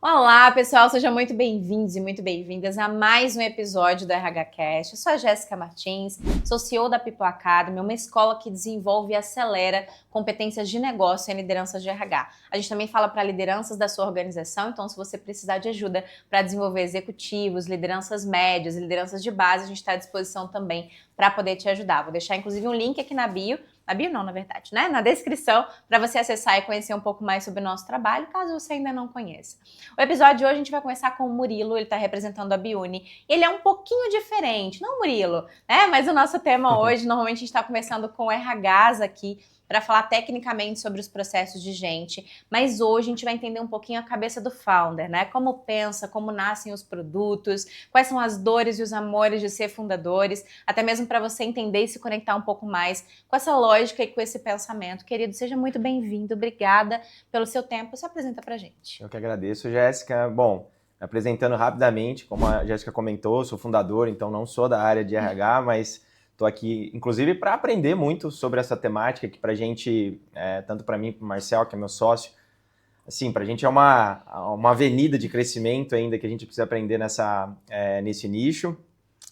Olá, pessoal, sejam muito bem-vindos e muito bem-vindas a mais um episódio do RH Cast. Eu sou a Jéssica Martins, sou CEO da People Academy, uma escola que desenvolve e acelera competências de negócio e lideranças de RH. A gente também fala para lideranças da sua organização, então se você precisar de ajuda para desenvolver executivos, lideranças médias, lideranças de base, a gente está à disposição também para poder te ajudar. Vou deixar inclusive um link aqui na bio não, na verdade, né? Na descrição, para você acessar e conhecer um pouco mais sobre o nosso trabalho, caso você ainda não conheça. O episódio de hoje a gente vai começar com o Murilo, ele está representando a Biuni. Ele é um pouquinho diferente, não Murilo, né? Mas o nosso tema hoje, normalmente a gente está conversando com RHs aqui, para falar tecnicamente sobre os processos de gente, mas hoje a gente vai entender um pouquinho a cabeça do founder, né? Como pensa, como nascem os produtos, quais são as dores e os amores de ser fundadores, até mesmo para você entender e se conectar um pouco mais com essa lógica e com esse pensamento. Querido, seja muito bem-vindo, obrigada pelo seu tempo. Se apresenta pra gente. Eu que agradeço, Jéssica. Bom, apresentando rapidamente, como a Jéssica comentou, sou fundador, então não sou da área de RH, mas estou aqui, inclusive, para aprender muito sobre essa temática, que para a gente, tanto para mim, para o Marcel, que é meu sócio, assim, para a gente é uma avenida de crescimento ainda que a gente precisa aprender nesse nicho.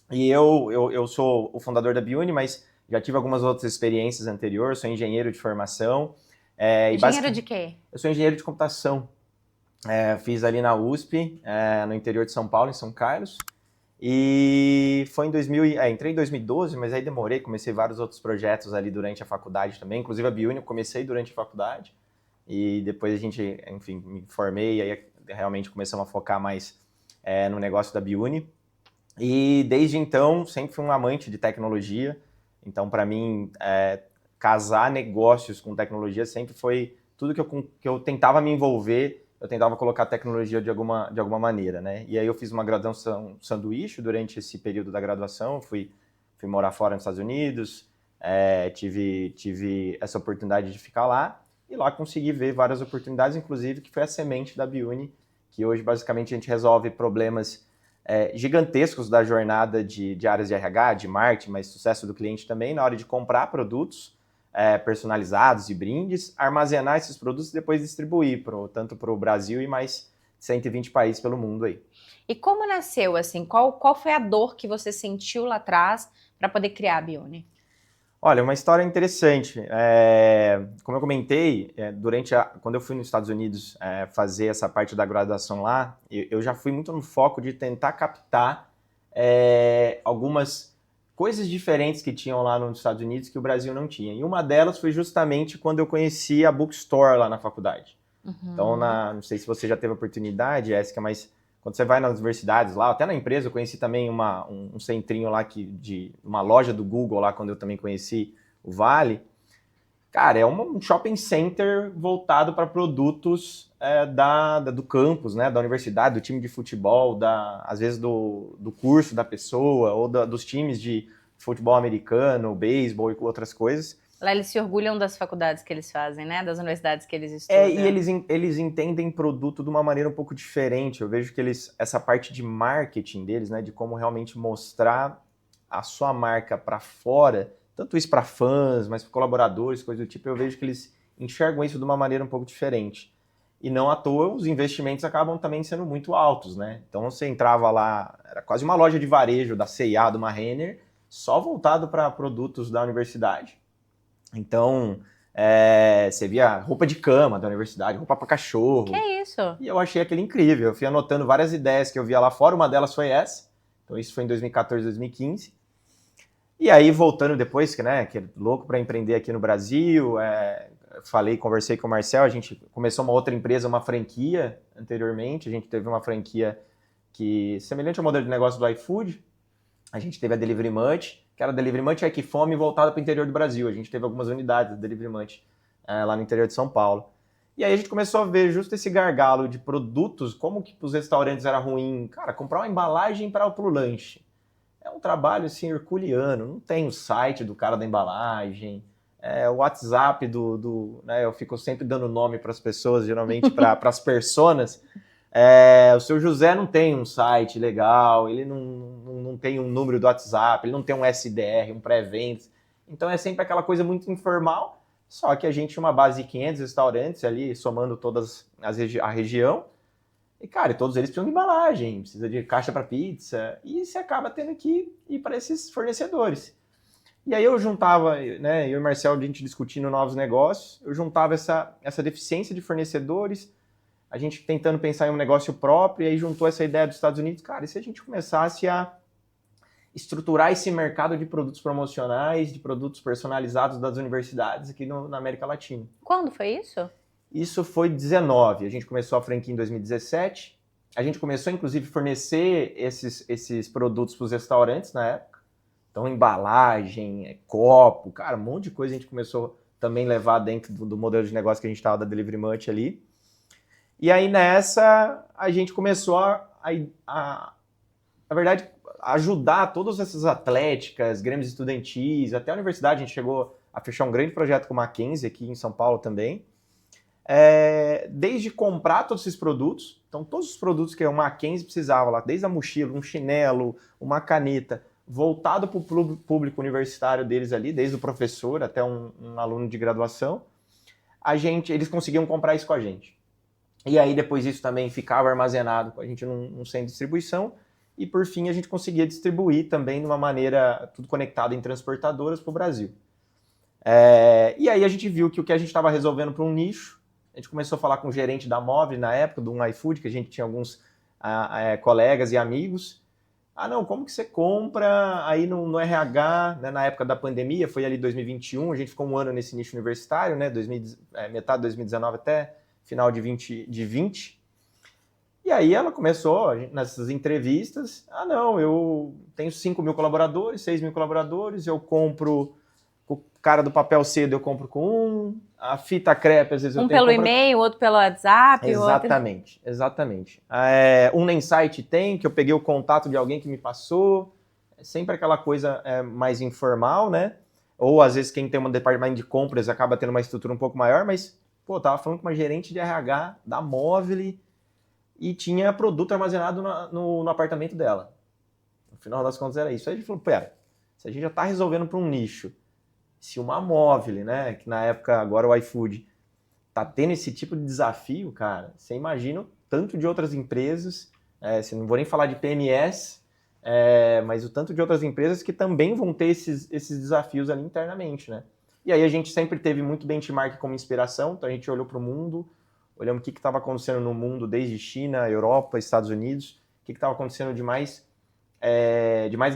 E eu sou o fundador da Biuni, mas já tive algumas outras experiências anteriores, sou engenheiro de formação. Engenheiro de quê? Eu sou engenheiro de computação. Fiz ali na USP, no interior de São Paulo, em São Carlos. E foi entrei em 2012, mas aí demorei, comecei vários outros projetos ali durante a faculdade também, inclusive a Biuni eu comecei durante a faculdade, e depois a gente, enfim, me formei, e aí realmente começamos a focar mais no negócio da Biuni. E desde então, sempre fui um amante de tecnologia, então para mim, casar negócios com tecnologia sempre foi tudo que eu tentava me envolver, eu tentava colocar tecnologia de alguma maneira, né? E aí eu fiz uma graduação sanduíche durante esse período da graduação, fui morar fora nos Estados Unidos, tive essa oportunidade de ficar lá, e lá consegui ver várias oportunidades, inclusive que foi a semente da Biuni, que hoje basicamente a gente resolve problemas gigantescos da jornada de áreas de RH, de marketing, mas sucesso do cliente também, na hora de comprar produtos personalizados e brindes, armazenar esses produtos e depois distribuir tanto para o Brasil e mais 120 países pelo mundo aí. E como nasceu, assim, qual foi a dor que você sentiu lá atrás para poder criar a Biuni? Olha, uma história interessante. Como eu comentei, quando eu fui nos Estados Unidos fazer essa parte da graduação lá, eu já fui muito no foco de tentar captar algumas coisas diferentes que tinham lá nos Estados Unidos que o Brasil não tinha. E uma delas foi justamente quando eu conheci a Bookstore lá na faculdade. Uhum. Então, não sei se você já teve a oportunidade, Jéssica, mas quando você vai nas universidades lá, até na empresa, eu conheci também um centrinho lá, uma loja do Google lá, quando eu também conheci o Vale. Cara, é um shopping center voltado para produtos do campus, né, da universidade, do time de futebol, às vezes do curso da pessoa, ou dos times de futebol americano, beisebol e outras coisas. Lá eles se orgulham das faculdades que eles fazem, né? Das universidades que eles estudam. E eles entendem produto de uma maneira um pouco diferente. Eu vejo que essa parte de marketing deles, né, de como realmente mostrar a sua marca para fora, tanto isso para fãs, mas para colaboradores, coisa do tipo, eu vejo que eles enxergam isso de uma maneira um pouco diferente. E não à toa, os investimentos acabam também sendo muito altos, né? Então você entrava lá, era quase uma loja de varejo da C&A, de uma Renner, só voltado para produtos da universidade. Então, você via roupa de cama da universidade, roupa para cachorro. Que isso? E eu achei aquilo incrível. Eu fui anotando várias ideias que eu via lá fora, uma delas foi essa. Então isso foi em 2014, 2015. E aí, voltando depois, que é louco para empreender aqui no Brasil, conversei com o Marcel, a gente começou uma outra empresa, uma franquia anteriormente. A gente teve uma franquia semelhante ao modelo de negócio do iFood. A gente teve a Delivery Munch, que era a Delivery Munch Equifome voltada para o interior do Brasil. A gente teve algumas unidades da Delivery Munch lá no interior de São Paulo. E aí a gente começou a ver justo esse gargalo de produtos, como que para os restaurantes era ruim. Cara, comprar uma embalagem para o lanche. É um trabalho assim herculeano, não tem o site do cara da embalagem, o WhatsApp né, eu fico sempre dando nome para as pessoas, geralmente para as personas. O seu José não tem um site legal, ele não tem um número do WhatsApp, ele não tem um SDR, um pré-vendas. Então é sempre aquela coisa muito informal, só que a gente tinha uma base de 500 restaurantes ali, somando todas a região, E, cara, todos eles precisam de embalagem, precisa de caixa para pizza, e você acaba tendo que ir para esses fornecedores. E aí eu juntava, né, eu e o Marcel, a gente discutindo novos negócios, eu juntava essa deficiência de fornecedores, a gente tentando pensar em um negócio próprio, e aí juntou essa ideia dos Estados Unidos, cara, e se a gente começasse a estruturar esse mercado de produtos promocionais, de produtos personalizados das universidades aqui na América Latina. Quando foi isso? Isso foi 19, a gente começou a franquia em 2017, a gente começou inclusive a fornecer esses produtos para os restaurantes na época, então embalagem, copo, cara, um monte de coisa a gente começou também a levar dentro do modelo de negócio que a gente estava da Delivery Munch ali. E aí nessa a gente começou na verdade, ajudar todas essas atléticas, grêmios estudantis, até a universidade. A gente chegou a fechar um grande projeto com o Mackenzie aqui em São Paulo também. Desde comprar todos esses produtos, então todos os produtos que o Mackenzie precisava lá, desde a mochila, um chinelo, uma caneta, voltado para o público universitário deles ali, desde o professor até um aluno de graduação, eles conseguiam comprar isso com a gente. E aí depois isso também ficava armazenado com a gente num centro de distribuição, e por fim a gente conseguia distribuir também de uma maneira, tudo conectado em transportadoras para o Brasil. E aí a gente viu que o que a gente estava resolvendo para um nicho, a gente começou a falar com o gerente da Móvel na época, do iFood, que a gente tinha alguns colegas e amigos. Não, como que você compra aí no RH, né, na época da pandemia, foi ali 2021, a gente ficou um ano nesse nicho universitário, né, metade de 2019 até final de 2020. E aí ela começou, nessas entrevistas, não, eu tenho 5 mil colaboradores, 6 mil colaboradores, eu compro com o cara do papel cedo, eu compro com a fita crepe, às vezes eu tenho pelo e-mail, outro pelo WhatsApp. Exatamente. Um na Insight tem, que eu peguei o contato de alguém que me passou, sempre aquela coisa mais informal, né? Ou às vezes quem tem um departamento de compras acaba tendo uma estrutura um pouco maior, mas, pô, tava falando com uma gerente de RH da Móvel e tinha produto armazenado no apartamento dela. No final das contas era isso. Aí a gente falou, pera, se a gente já está resolvendo para um nicho, se uma Móvel, né, que na época agora o iFood, tá tendo esse tipo de desafio, cara, você imagina o tanto de outras empresas, não vou nem falar de PMS, mas o tanto de outras empresas que também vão ter esses desafios ali internamente, né? E aí a gente sempre teve muito benchmark como inspiração, então a gente olhou para o mundo, olhamos o que estava acontecendo no mundo, desde China, Europa, Estados Unidos, o que estava acontecendo de mais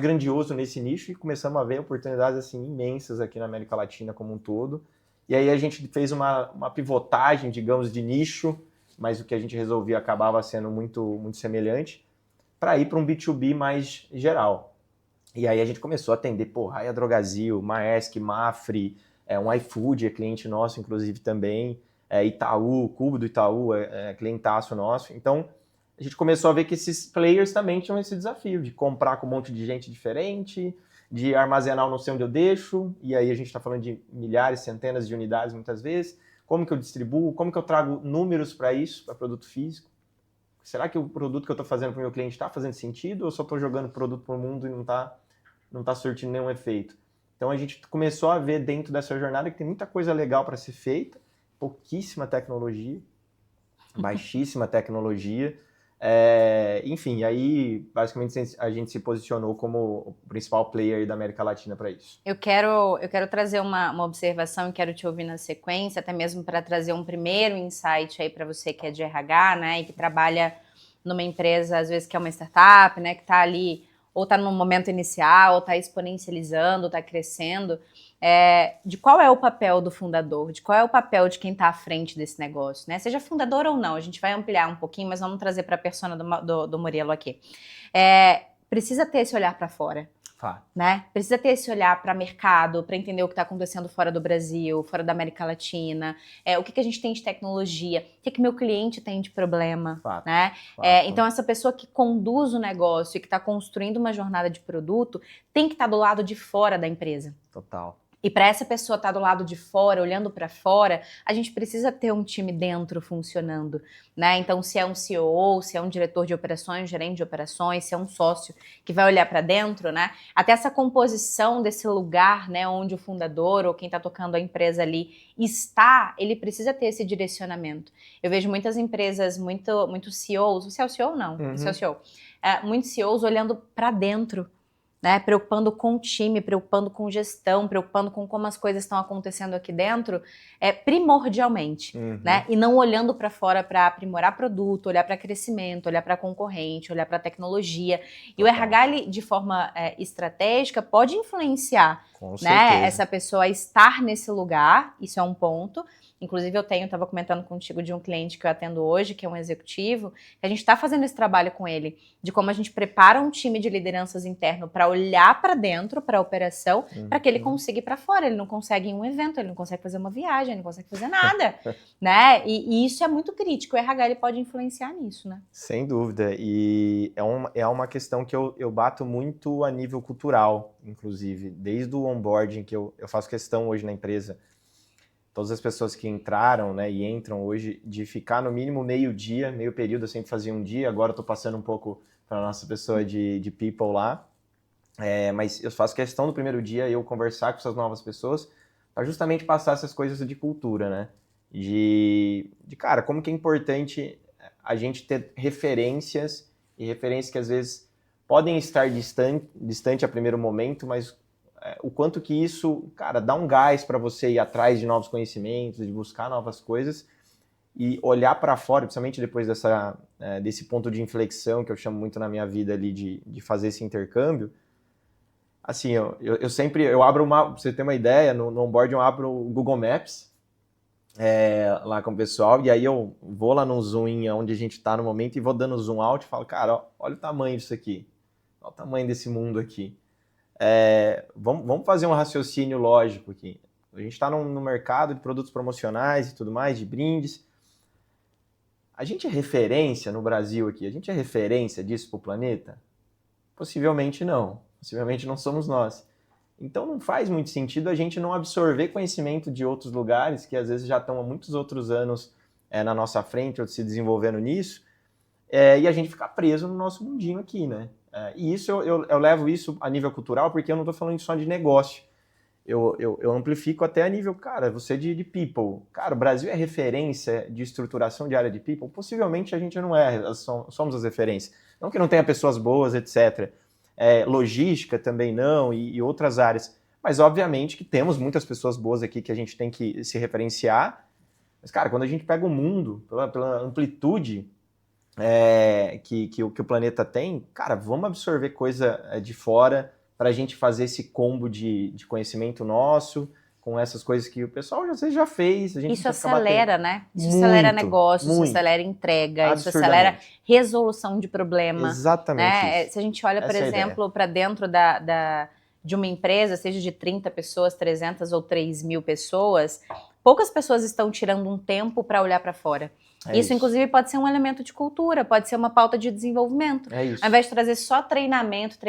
grandioso nesse nicho, e começamos a ver oportunidades assim, imensas aqui na América Latina como um todo. E aí a gente fez uma pivotagem, digamos, de nicho, mas o que a gente resolvia acabava sendo muito, muito semelhante, para ir para um B2B mais geral. E aí a gente começou a atender, Raia Drogasil, Maersk, Mafre, um iFood é cliente nosso, inclusive, também, Itaú, Cubo do Itaú é clientaço nosso. Então, a gente começou a ver que esses players também tinham esse desafio de comprar com um monte de gente diferente, de armazenar não sei onde eu deixo, e aí a gente está falando de milhares, centenas de unidades muitas vezes. Como que eu distribuo? Como que eu trago números para isso, para produto físico? Será que o produto que eu estou fazendo para o meu cliente está fazendo sentido, ou só estou jogando produto para o mundo e não tá surtindo nenhum efeito? Então a gente começou a ver dentro dessa jornada que tem muita coisa legal para ser feita, pouquíssima tecnologia, baixíssima tecnologia. Enfim, aí basicamente a gente se posicionou como o principal player da América Latina para isso. Eu quero trazer uma observação e quero te ouvir na sequência, até mesmo para trazer um primeiro insight aí para você que é de RH, né, e que trabalha numa empresa, às vezes que é uma startup, né, que está ali, ou está no momento inicial, ou está exponencializando, ou está crescendo. De qual é o papel do fundador, de qual é o papel de quem está à frente desse negócio, né? Seja fundador ou não, a gente vai ampliar um pouquinho, mas vamos trazer para a persona do Murilo aqui. Precisa ter esse olhar para fora, né? Precisa ter esse olhar para mercado, para entender o que está acontecendo fora do Brasil, fora da América Latina, o que a gente tem de tecnologia, o que meu cliente tem de problema, né? Então essa pessoa que conduz o negócio e que está construindo uma jornada de produto tem que estar do lado de fora da empresa. Total. E para essa pessoa estar do lado de fora, olhando para fora, a gente precisa ter um time dentro funcionando, né? Então, se é um CEO, se é um diretor de operações, gerente de operações, se é um sócio que vai olhar para dentro, né? Até essa composição desse lugar, né, onde o fundador ou quem está tocando a empresa ali está, ele precisa ter esse direcionamento. Eu vejo muitas empresas, muito CEOs, você é o CEO? Não, você é o CEO. Muitos CEOs olhando para dentro, né, preocupando com o time, preocupando com gestão, preocupando com como as coisas estão acontecendo aqui dentro, primordialmente, né, e não olhando para fora para aprimorar produto, olhar para crescimento, olhar para concorrente, olhar para tecnologia. E o RH, ele, de forma estratégica, pode influenciar, né, essa pessoa a estar nesse lugar, isso é um ponto. Inclusive eu estava comentando contigo de um cliente que eu atendo hoje, que é um executivo, que a gente está fazendo esse trabalho com ele, de como a gente prepara um time de lideranças interno para olhar para dentro, para a operação, para que ele consiga ir para fora. Ele não consegue ir em um evento, ele não consegue fazer uma viagem, ele não consegue fazer nada, né? E isso é muito crítico. O RH ele pode influenciar nisso, né? Sem dúvida. E é uma questão que eu bato muito a nível cultural, inclusive. Desde o onboarding que eu faço questão hoje na empresa, todas as pessoas que entraram, né, e entram hoje, de ficar no mínimo meio período, eu sempre fazia um dia, agora eu tô passando um pouco para a nossa pessoa de people lá, mas eu faço questão do primeiro dia eu conversar com essas novas pessoas para justamente passar essas coisas de cultura, né, cara, como que é importante a gente ter referências, e referências que às vezes podem estar distante a primeiro momento, mas o quanto que isso, cara, dá um gás para você ir atrás de novos conhecimentos, de buscar novas coisas e olhar para fora, principalmente depois desse ponto de inflexão que eu chamo muito na minha vida ali de fazer esse intercâmbio. Assim, eu sempre abro pra você ter uma ideia, no onboard eu abro o Google Maps lá com o pessoal, e aí eu vou lá no zoom in onde a gente está no momento e vou dando zoom out e falo, cara, ó, olha o tamanho disso aqui, olha o tamanho desse mundo aqui. Vamos fazer um raciocínio lógico aqui. A gente está no mercado de produtos promocionais e tudo mais, de brindes. A gente é referência no Brasil aqui? A gente é referência disso para o planeta? Possivelmente não. Possivelmente não somos nós. Então não faz muito sentido a gente não absorver conhecimento de outros lugares que às vezes já estão há muitos outros anos na nossa frente ou se desenvolvendo nisso, e a gente ficar preso no nosso mundinho aqui, né? E isso eu levo isso a nível cultural, porque eu não estou falando só de negócio. Eu amplifico até a nível, cara, você de people. Cara, o Brasil é referência de estruturação de área de people? Possivelmente a gente não é, somos as referências. Não que não tenha pessoas boas, etc. Logística também não, e outras áreas. Mas obviamente que temos muitas pessoas boas aqui que a gente tem que se referenciar. Mas, cara, quando a gente pega o mundo, pela amplitude que o planeta tem, cara, vamos absorver coisa de fora para a gente fazer esse combo de conhecimento nosso, com essas coisas que o pessoal já fez. Isso acelera, né? Isso acelera negócios, isso acelera entrega, isso acelera resolução de problema. Exatamente. Né? Se a gente olha, por exemplo, para dentro de uma empresa, seja de 30 pessoas, 300 ou 3.000 pessoas, poucas pessoas estão tirando um tempo para olhar para fora. Isso, inclusive, pode ser um elemento de cultura, pode ser uma pauta de desenvolvimento. Ao invés de trazer só treinamento,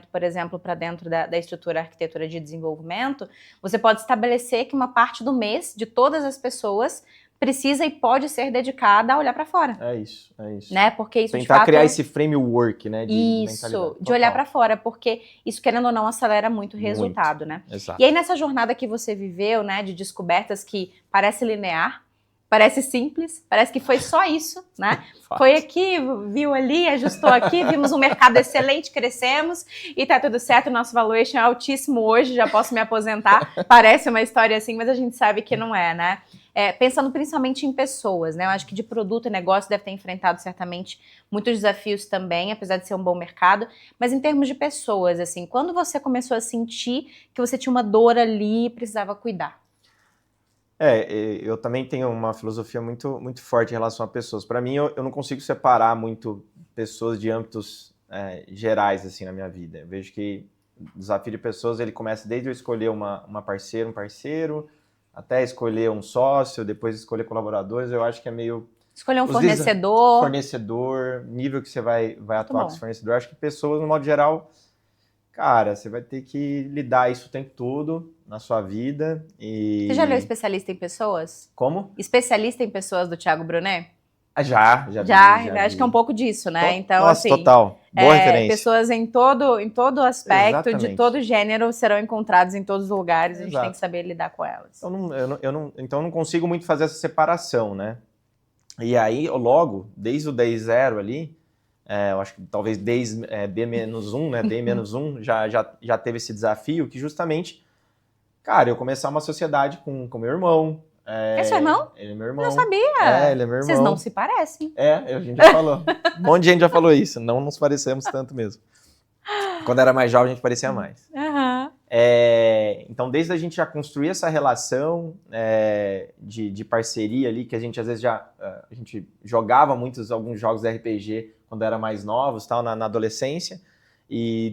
por exemplo, para dentro da estrutura arquitetura de desenvolvimento, você pode estabelecer que uma parte do mês de todas as pessoas precisa e pode ser dedicada a olhar para fora. É isso. Né? Porque isso, tentar de fato, criar esse framework, né? De olhar para fora, porque isso, querendo ou não, acelera muito o resultado, né? Exato. E aí, nessa jornada que você viveu, né, de descobertas que parece linear, parece simples, parece que foi só isso, né? Foi aqui, viu ali, ajustou aqui, vimos um mercado excelente, crescemos e tá tudo certo, nosso valuation é altíssimo hoje, já posso me aposentar. Parece uma história assim, mas a gente sabe que não é, né? Pensando principalmente em pessoas, né? Eu acho que de produto e negócio deve ter enfrentado certamente muitos desafios também, apesar de ser um bom mercado, mas em termos de pessoas, assim, quando você começou a sentir que você tinha uma dor ali e precisava cuidar? Eu também tenho uma filosofia muito, muito forte em relação a pessoas. Para mim, eu não consigo separar muito pessoas de âmbitos gerais assim na minha vida. Eu vejo que o desafio de pessoas ele começa desde eu escolher um parceiro, até escolher um sócio, depois escolher colaboradores. Eu acho que é meio... Escolher um fornecedor. Fornecedor, nível que você vai atuar com esse fornecedor. Eu acho que pessoas, no modo geral, cara, você vai ter que lidar isso o tempo todo. na sua vida. E... Você já leu Especialista em Pessoas? Como? Especialista em Pessoas, do Thiago Brunet? Já Acho vi. que é um pouco disso, né? Então, Nossa, assim, total. Boa referência. pessoas em todo aspecto, de Exatamente. todo gênero, serão encontradas em todos os lugares. A gente tem Exato. que saber lidar com elas. Então eu não consigo muito fazer essa separação, né? E aí, logo, desde o 10.0 ali, eu acho que talvez desde D-1, né? D-1 já teve esse desafio que justamente, cara, eu começar uma sociedade com meu irmão. É seu irmão? Ele é meu irmão. Não sabia. Ele é meu irmão. Vocês não se parecem. A gente já falou. Um monte de gente já falou isso. Não nos parecemos tanto mesmo. Quando era mais jovem, a gente parecia mais. Uhum. Então, desde a gente já construir essa relação de parceria ali, que a gente às vezes a gente jogava alguns jogos de RPG quando era mais novos, tal, na adolescência, e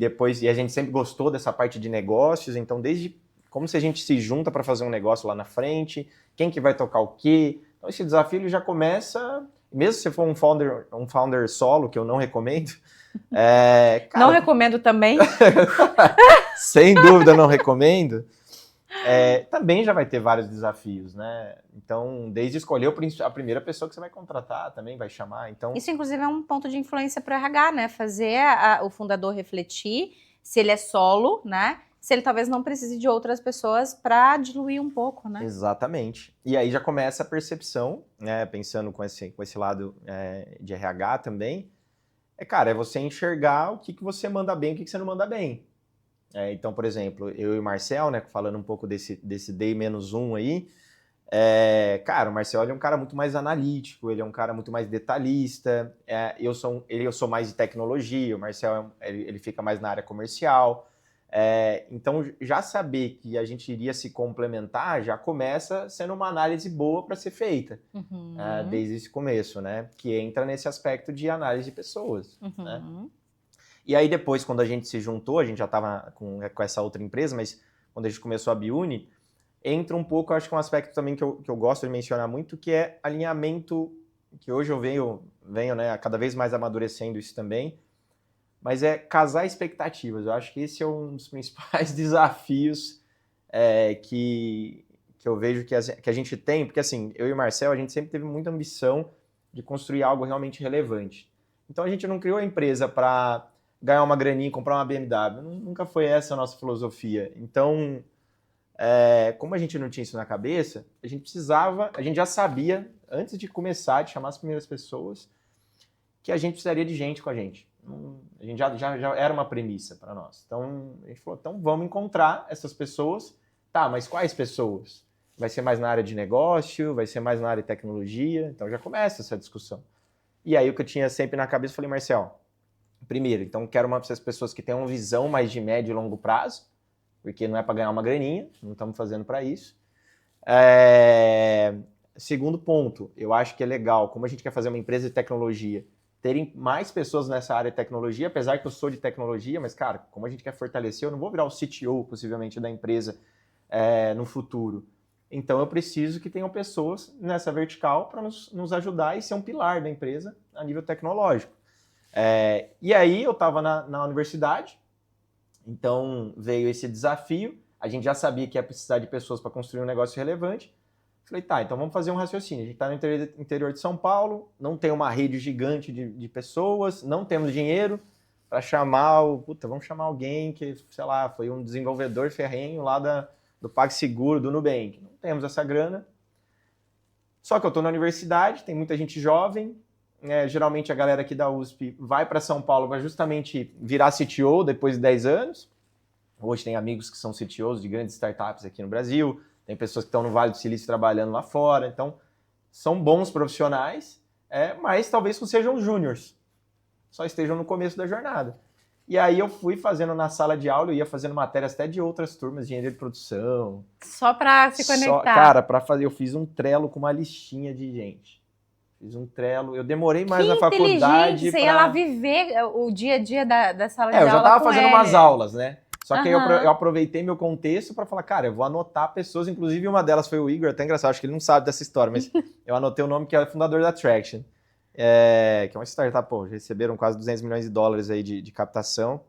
a gente sempre gostou dessa parte de negócios, então desde como se a gente se junta para fazer um negócio lá na frente, quem que vai tocar o quê, então esse desafio ele já começa, mesmo se você for um founder solo, que eu não recomendo, cara, não recomendo também. Sem dúvida não recomendo. Também já vai ter vários desafios, né? Então, desde escolher a primeira pessoa que você vai contratar, também vai chamar. Então... Isso, inclusive, é um ponto de influência para o RH, né? Fazer o fundador refletir se ele é solo, né? Se ele talvez não precise de outras pessoas para diluir um pouco, né? Exatamente. E aí já começa a percepção, né? Pensando com esse lado de RH também. Cara, é você enxergar o que você manda bem e o que você não manda bem. Então, por exemplo, eu e o Marcel, né, falando um pouco desse D-1 aí, cara, o Marcel ele é um cara muito mais analítico, ele é um cara muito mais detalhista, eu sou mais de tecnologia, o Marcel ele fica mais na área comercial. Então, já saber que a gente iria se complementar já começa sendo uma análise boa para ser feita, desde esse começo, né? Que entra nesse aspecto de análise de pessoas, né? E aí depois, quando a gente se juntou, a gente já estava com essa outra empresa, mas quando a gente começou a Biuni, entra um pouco, acho que um aspecto também que eu gosto de mencionar muito, que é alinhamento, que hoje eu venho né, cada vez mais amadurecendo isso também, mas é casar expectativas. Eu acho que esse é um dos principais desafios que eu vejo que a gente tem, porque assim, eu e o Marcel, a gente sempre teve muita ambição de construir algo realmente relevante. Então a gente não criou a empresa para ganhar uma graninha e comprar uma BMW. Nunca foi essa a nossa filosofia. Então, como a gente não tinha isso na cabeça, a gente já sabia, antes de começar, de chamar as primeiras pessoas, que a gente precisaria de gente com a gente. A gente já era uma premissa para nós. Então, a gente falou, então vamos encontrar essas pessoas. Tá, mas quais pessoas? Vai ser mais na área de negócio? Vai ser mais na área de tecnologia? Então já começa essa discussão. E aí o que eu tinha sempre na cabeça, eu falei, Marcel, primeiro, então quero essas pessoas que tenham uma visão mais de médio e longo prazo, porque não é para ganhar uma graninha, não estamos fazendo para isso. Segundo ponto, eu acho que é legal, como a gente quer fazer uma empresa de tecnologia, terem mais pessoas nessa área de tecnologia, apesar que eu sou de tecnologia, mas, cara, como a gente quer fortalecer, eu não vou virar o CTO, possivelmente, da empresa no futuro. Então, eu preciso que tenham pessoas nessa vertical para nos ajudar e ser um pilar da empresa a nível tecnológico. E aí, eu estava na universidade, então veio esse desafio, a gente já sabia que ia precisar de pessoas para construir um negócio relevante. Falei, tá, então vamos fazer um raciocínio. A gente está no interior de São Paulo, não tem uma rede gigante de pessoas, não temos dinheiro para vamos chamar alguém que, sei lá, foi um desenvolvedor ferrenho lá do PagSeguro, do Nubank. Não temos essa grana. Só que eu estou na universidade, tem muita gente jovem, geralmente a galera aqui da USP vai para São Paulo para justamente virar CTO depois de 10 anos. Hoje tem amigos que são CTOs de grandes startups aqui no Brasil, tem pessoas que estão no Vale do Silício trabalhando lá fora, então são bons profissionais, mas talvez não sejam júniors, só estejam no começo da jornada. E aí eu fui fazendo na sala de aula, eu ia fazendo matérias até de outras turmas, de engenharia de produção. Só para se conectar. Cara, eu fiz um Trello com uma listinha de gente. Fiz um Trello, eu demorei mais na faculdade. Você ia lá viver o dia a dia da sala de aula. Eu já estava fazendo umas aulas, né? Só que aí Aham. eu aproveitei meu contexto para falar, cara, eu vou anotar pessoas, inclusive uma delas foi o Igor, até engraçado, acho que ele não sabe dessa história, mas eu anotei o nome que é o fundador da Traction, que é uma startup, já receberam quase $200 milhões aí de captação,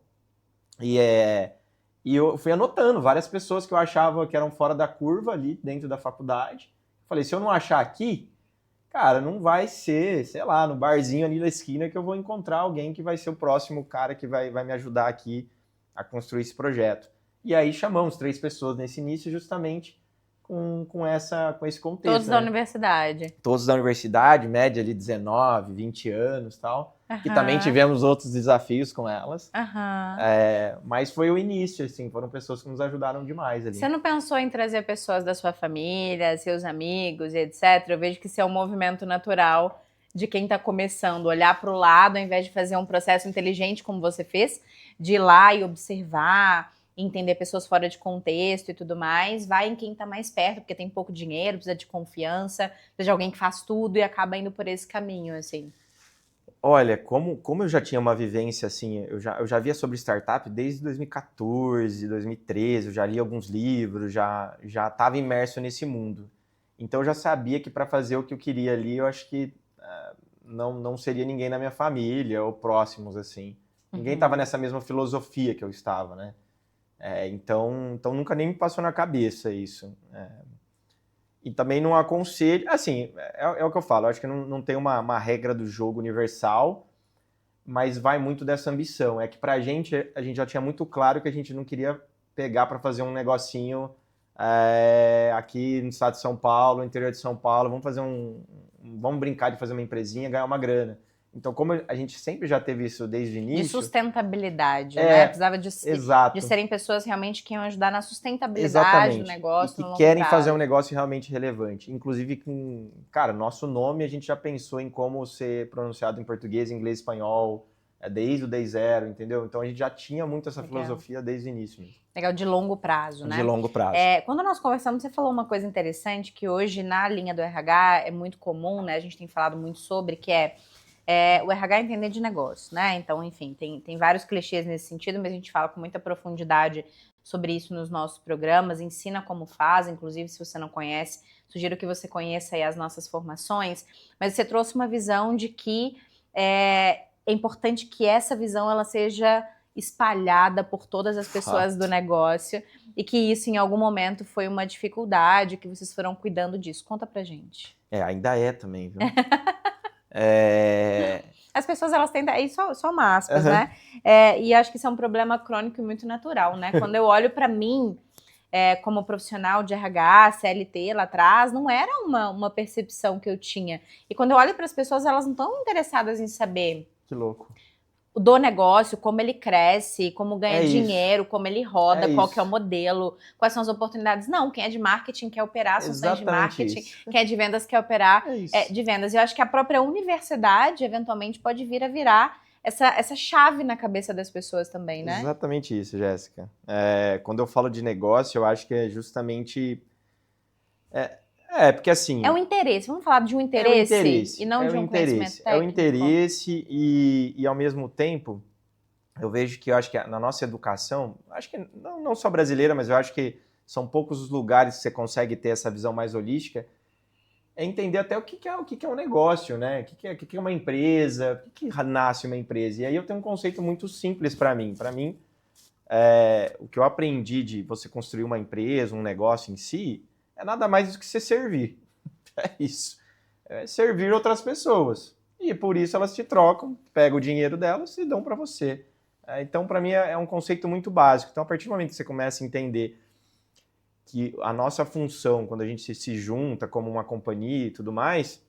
E eu fui anotando várias pessoas que eu achava que eram fora da curva ali dentro da faculdade. Falei, se eu não achar aqui, cara, não vai ser, sei lá, no barzinho ali da esquina que eu vou encontrar alguém que vai ser o próximo cara que vai me ajudar aqui a construir esse projeto. E aí chamamos 3 pessoas nesse início justamente com esse contexto. Todos da universidade. Todos da universidade, média ali 19, 20 anos e tal. Que também tivemos outros desafios com elas. Mas foi o início, assim, foram pessoas que nos ajudaram demais ali. Você não pensou em trazer pessoas da sua família, seus amigos e etc? Eu vejo que isso é um movimento natural de quem está começando, olhar para o lado, ao invés de fazer um processo inteligente como você fez, de ir lá e observar, entender pessoas fora de contexto e tudo mais, vai em quem está mais perto, porque tem pouco dinheiro, precisa de confiança, precisa de alguém que faz tudo e acaba indo por esse caminho, assim. Olha, como eu já tinha uma vivência assim, eu já via sobre startup desde 2014, 2013, eu já li alguns livros, já estava imerso nesse mundo. Então eu já sabia que para fazer o que eu queria ali, eu acho que não seria ninguém na minha família ou próximos, assim. Ninguém estava nessa mesma filosofia que eu estava, né? Então nunca nem me passou na cabeça isso. E também não aconselho, assim, é o que eu falo, eu acho que não tem uma regra do jogo universal, mas vai muito dessa ambição. É que pra gente, a gente já tinha muito claro que a gente não queria pegar para fazer um negocinho aqui no estado de São Paulo, no interior de São Paulo, vamos brincar de fazer uma empresinha e ganhar uma grana. Então, como a gente sempre já teve isso desde o início... De sustentabilidade, né? Precisava de serem pessoas realmente que iam ajudar na sustentabilidade do negócio. E que querem fazer um negócio realmente relevante. Inclusive, cara, nosso nome a gente já pensou em como ser pronunciado em português, inglês, espanhol, desde o day zero, entendeu? Então, a gente já tinha muito essa filosofia desde o início mesmo. Legal, de longo prazo, né? De longo prazo. Quando nós conversamos, você falou uma coisa interessante, que hoje na linha do RH é muito comum, né? A gente tem falado muito sobre, que o RH entender de negócio, né? Então, enfim, tem vários clichês nesse sentido, mas a gente fala com muita profundidade sobre isso nos nossos programas, ensina como faz, inclusive se você não conhece, sugiro que você conheça aí as nossas formações, mas você trouxe uma visão de que é importante que essa visão ela seja espalhada por todas as pessoas do negócio e que isso em algum momento foi uma dificuldade, que vocês foram cuidando disso. Conta pra gente. Ainda é também, viu? As pessoas, elas tendem... Aí só aspas, né? E acho que isso é um problema crônico e muito natural, né? Quando eu olho para mim, como profissional de RH, CLT lá atrás, não era uma percepção que eu tinha. E quando eu olho para as pessoas, elas não estão interessadas em saber... Que louco. Do negócio, como ele cresce, como ganha dinheiro, como ele roda, qual que é o modelo, quais são as oportunidades. Não, quem é de marketing quer operar ações de marketing, quem é de vendas quer operar de vendas. E eu acho que a própria universidade, eventualmente, pode vir a virar essa chave na cabeça das pessoas também, né? Exatamente isso, Jéssica. Quando eu falo de negócio, eu acho que é justamente... porque assim... É um interesse, vamos falar de um interesse, e não de um conhecimento técnico. É o interesse e ao mesmo tempo, eu vejo que eu acho que na nossa educação, acho que não só brasileira, mas eu acho que são poucos os lugares que você consegue ter essa visão mais holística, é entender até o que é um negócio, né? O que é uma empresa, o que nasce uma empresa. E aí eu tenho um conceito muito simples para mim. Para mim, o que eu aprendi de você construir uma empresa, um negócio em si, é nada mais do que você servir. É isso. É servir outras pessoas. E por isso elas te trocam, pegam o dinheiro delas e dão para você. Então, para mim, é um conceito muito básico. Então, a partir do momento que você começa a entender que a nossa função, quando a gente se junta como uma companhia e tudo mais,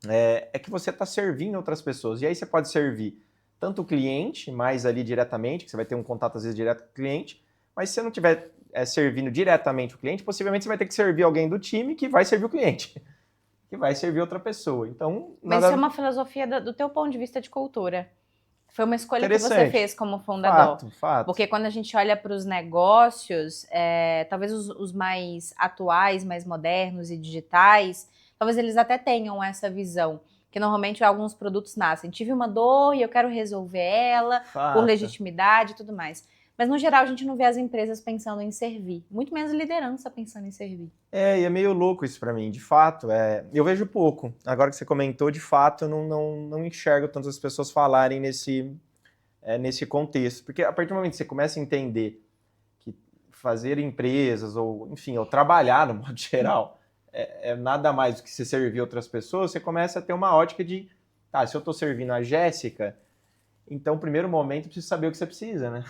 é que você está servindo outras pessoas. E aí você pode servir tanto o cliente, mais ali diretamente, que você vai ter um contato às vezes direto com o cliente, mas se você não estiver servindo diretamente o cliente, possivelmente você vai ter que servir alguém do time que vai servir o cliente, que vai servir outra pessoa. Então, mas isso é uma filosofia do teu ponto de vista de cultura. Foi uma escolha que você fez como fundador. Fato. Porque quando a gente olha para os negócios, talvez os mais atuais, mais modernos e digitais, talvez eles até tenham essa visão. Que normalmente alguns produtos nascem. Tive uma dor e eu quero resolver ela por legitimidade e tudo mais. Mas, no geral, a gente não vê as empresas pensando em servir. Muito menos liderança pensando em servir. E é meio louco isso para mim. De fato, eu vejo pouco. Agora que você comentou, de fato, eu não enxergo tantas pessoas falarem nesse contexto. Porque a partir do momento que você começa a entender fazer empresas, ou enfim, ou trabalhar no modo geral, é nada mais do que você servir outras pessoas, você começa a ter uma ótica de, tá, se eu estou servindo a Jéssica, então, no primeiro momento, eu preciso saber o que você precisa, né?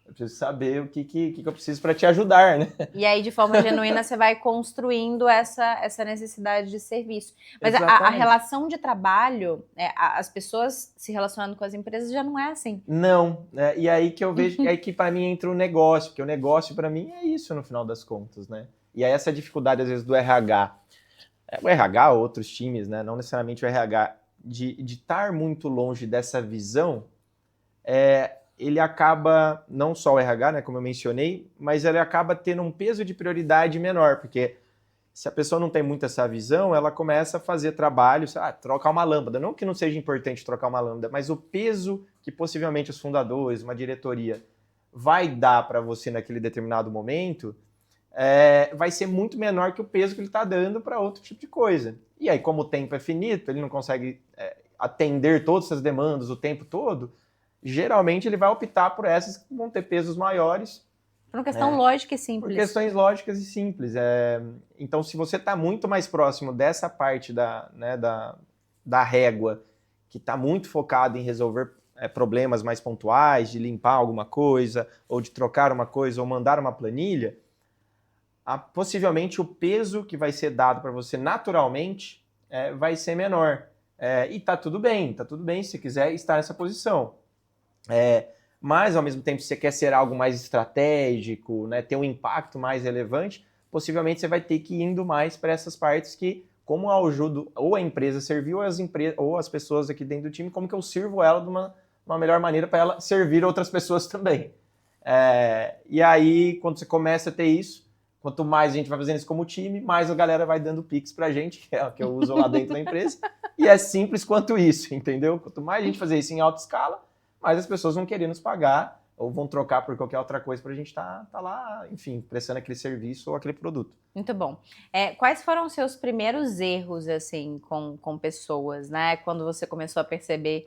Eu preciso saber o que eu preciso para te ajudar, né? E aí, de forma genuína, você vai construindo essa necessidade de serviço. Mas a Exatamente. relação de trabalho, as pessoas se relacionando com as empresas já não é assim. Não, né? E aí que eu vejo, aí que para mim entra o negócio, porque o negócio para mim é isso no final das contas, né? E aí essa dificuldade às vezes do RH, o RH ou outros times, né? Não necessariamente o RH, de estar muito longe dessa visão, ele acaba, não só o RH, né, como eu mencionei, mas ele acaba tendo um peso de prioridade menor, porque se a pessoa não tem muito essa visão, ela começa a fazer trabalho, trocar uma lâmpada. Não que não seja importante trocar uma lâmpada, mas o peso que possivelmente os fundadores, uma diretoria, vai dar para você naquele determinado momento, vai ser muito menor que o peso que ele está dando para outro tipo de coisa. E aí, como o tempo é finito, ele não consegue atender todas essas demandas o tempo todo, geralmente ele vai optar por essas que vão ter pesos maiores. Por uma questão lógica e simples. Por questões lógicas e simples. Então, se você está muito mais próximo dessa parte da régua, que está muito focado em resolver problemas mais pontuais, de limpar alguma coisa, ou de trocar uma coisa, ou mandar uma planilha, possivelmente o peso que vai ser dado para você naturalmente vai ser menor. E tá tudo bem se você quiser estar nessa posição. Mas, ao mesmo tempo, se você quer ser algo mais estratégico, né, ter um impacto mais relevante, possivelmente você vai ter que ir indo mais para essas partes que, como eu ajudo ou a empresa serviu, ou as pessoas aqui dentro do time, como que eu sirvo ela de uma melhor maneira para ela servir outras pessoas também. E aí, quando você começa a ter isso, quanto mais a gente vai fazendo isso como time, mais a galera vai dando Pix pra gente, que é o que eu uso lá dentro da empresa. E é simples quanto isso, entendeu? Quanto mais a gente fazer isso em alta escala, mais as pessoas vão querer nos pagar ou vão trocar por qualquer outra coisa pra gente tá lá, enfim, prestando aquele serviço ou aquele produto. Muito bom. Quais foram os seus primeiros erros, assim, com pessoas, né? Quando você começou a perceber,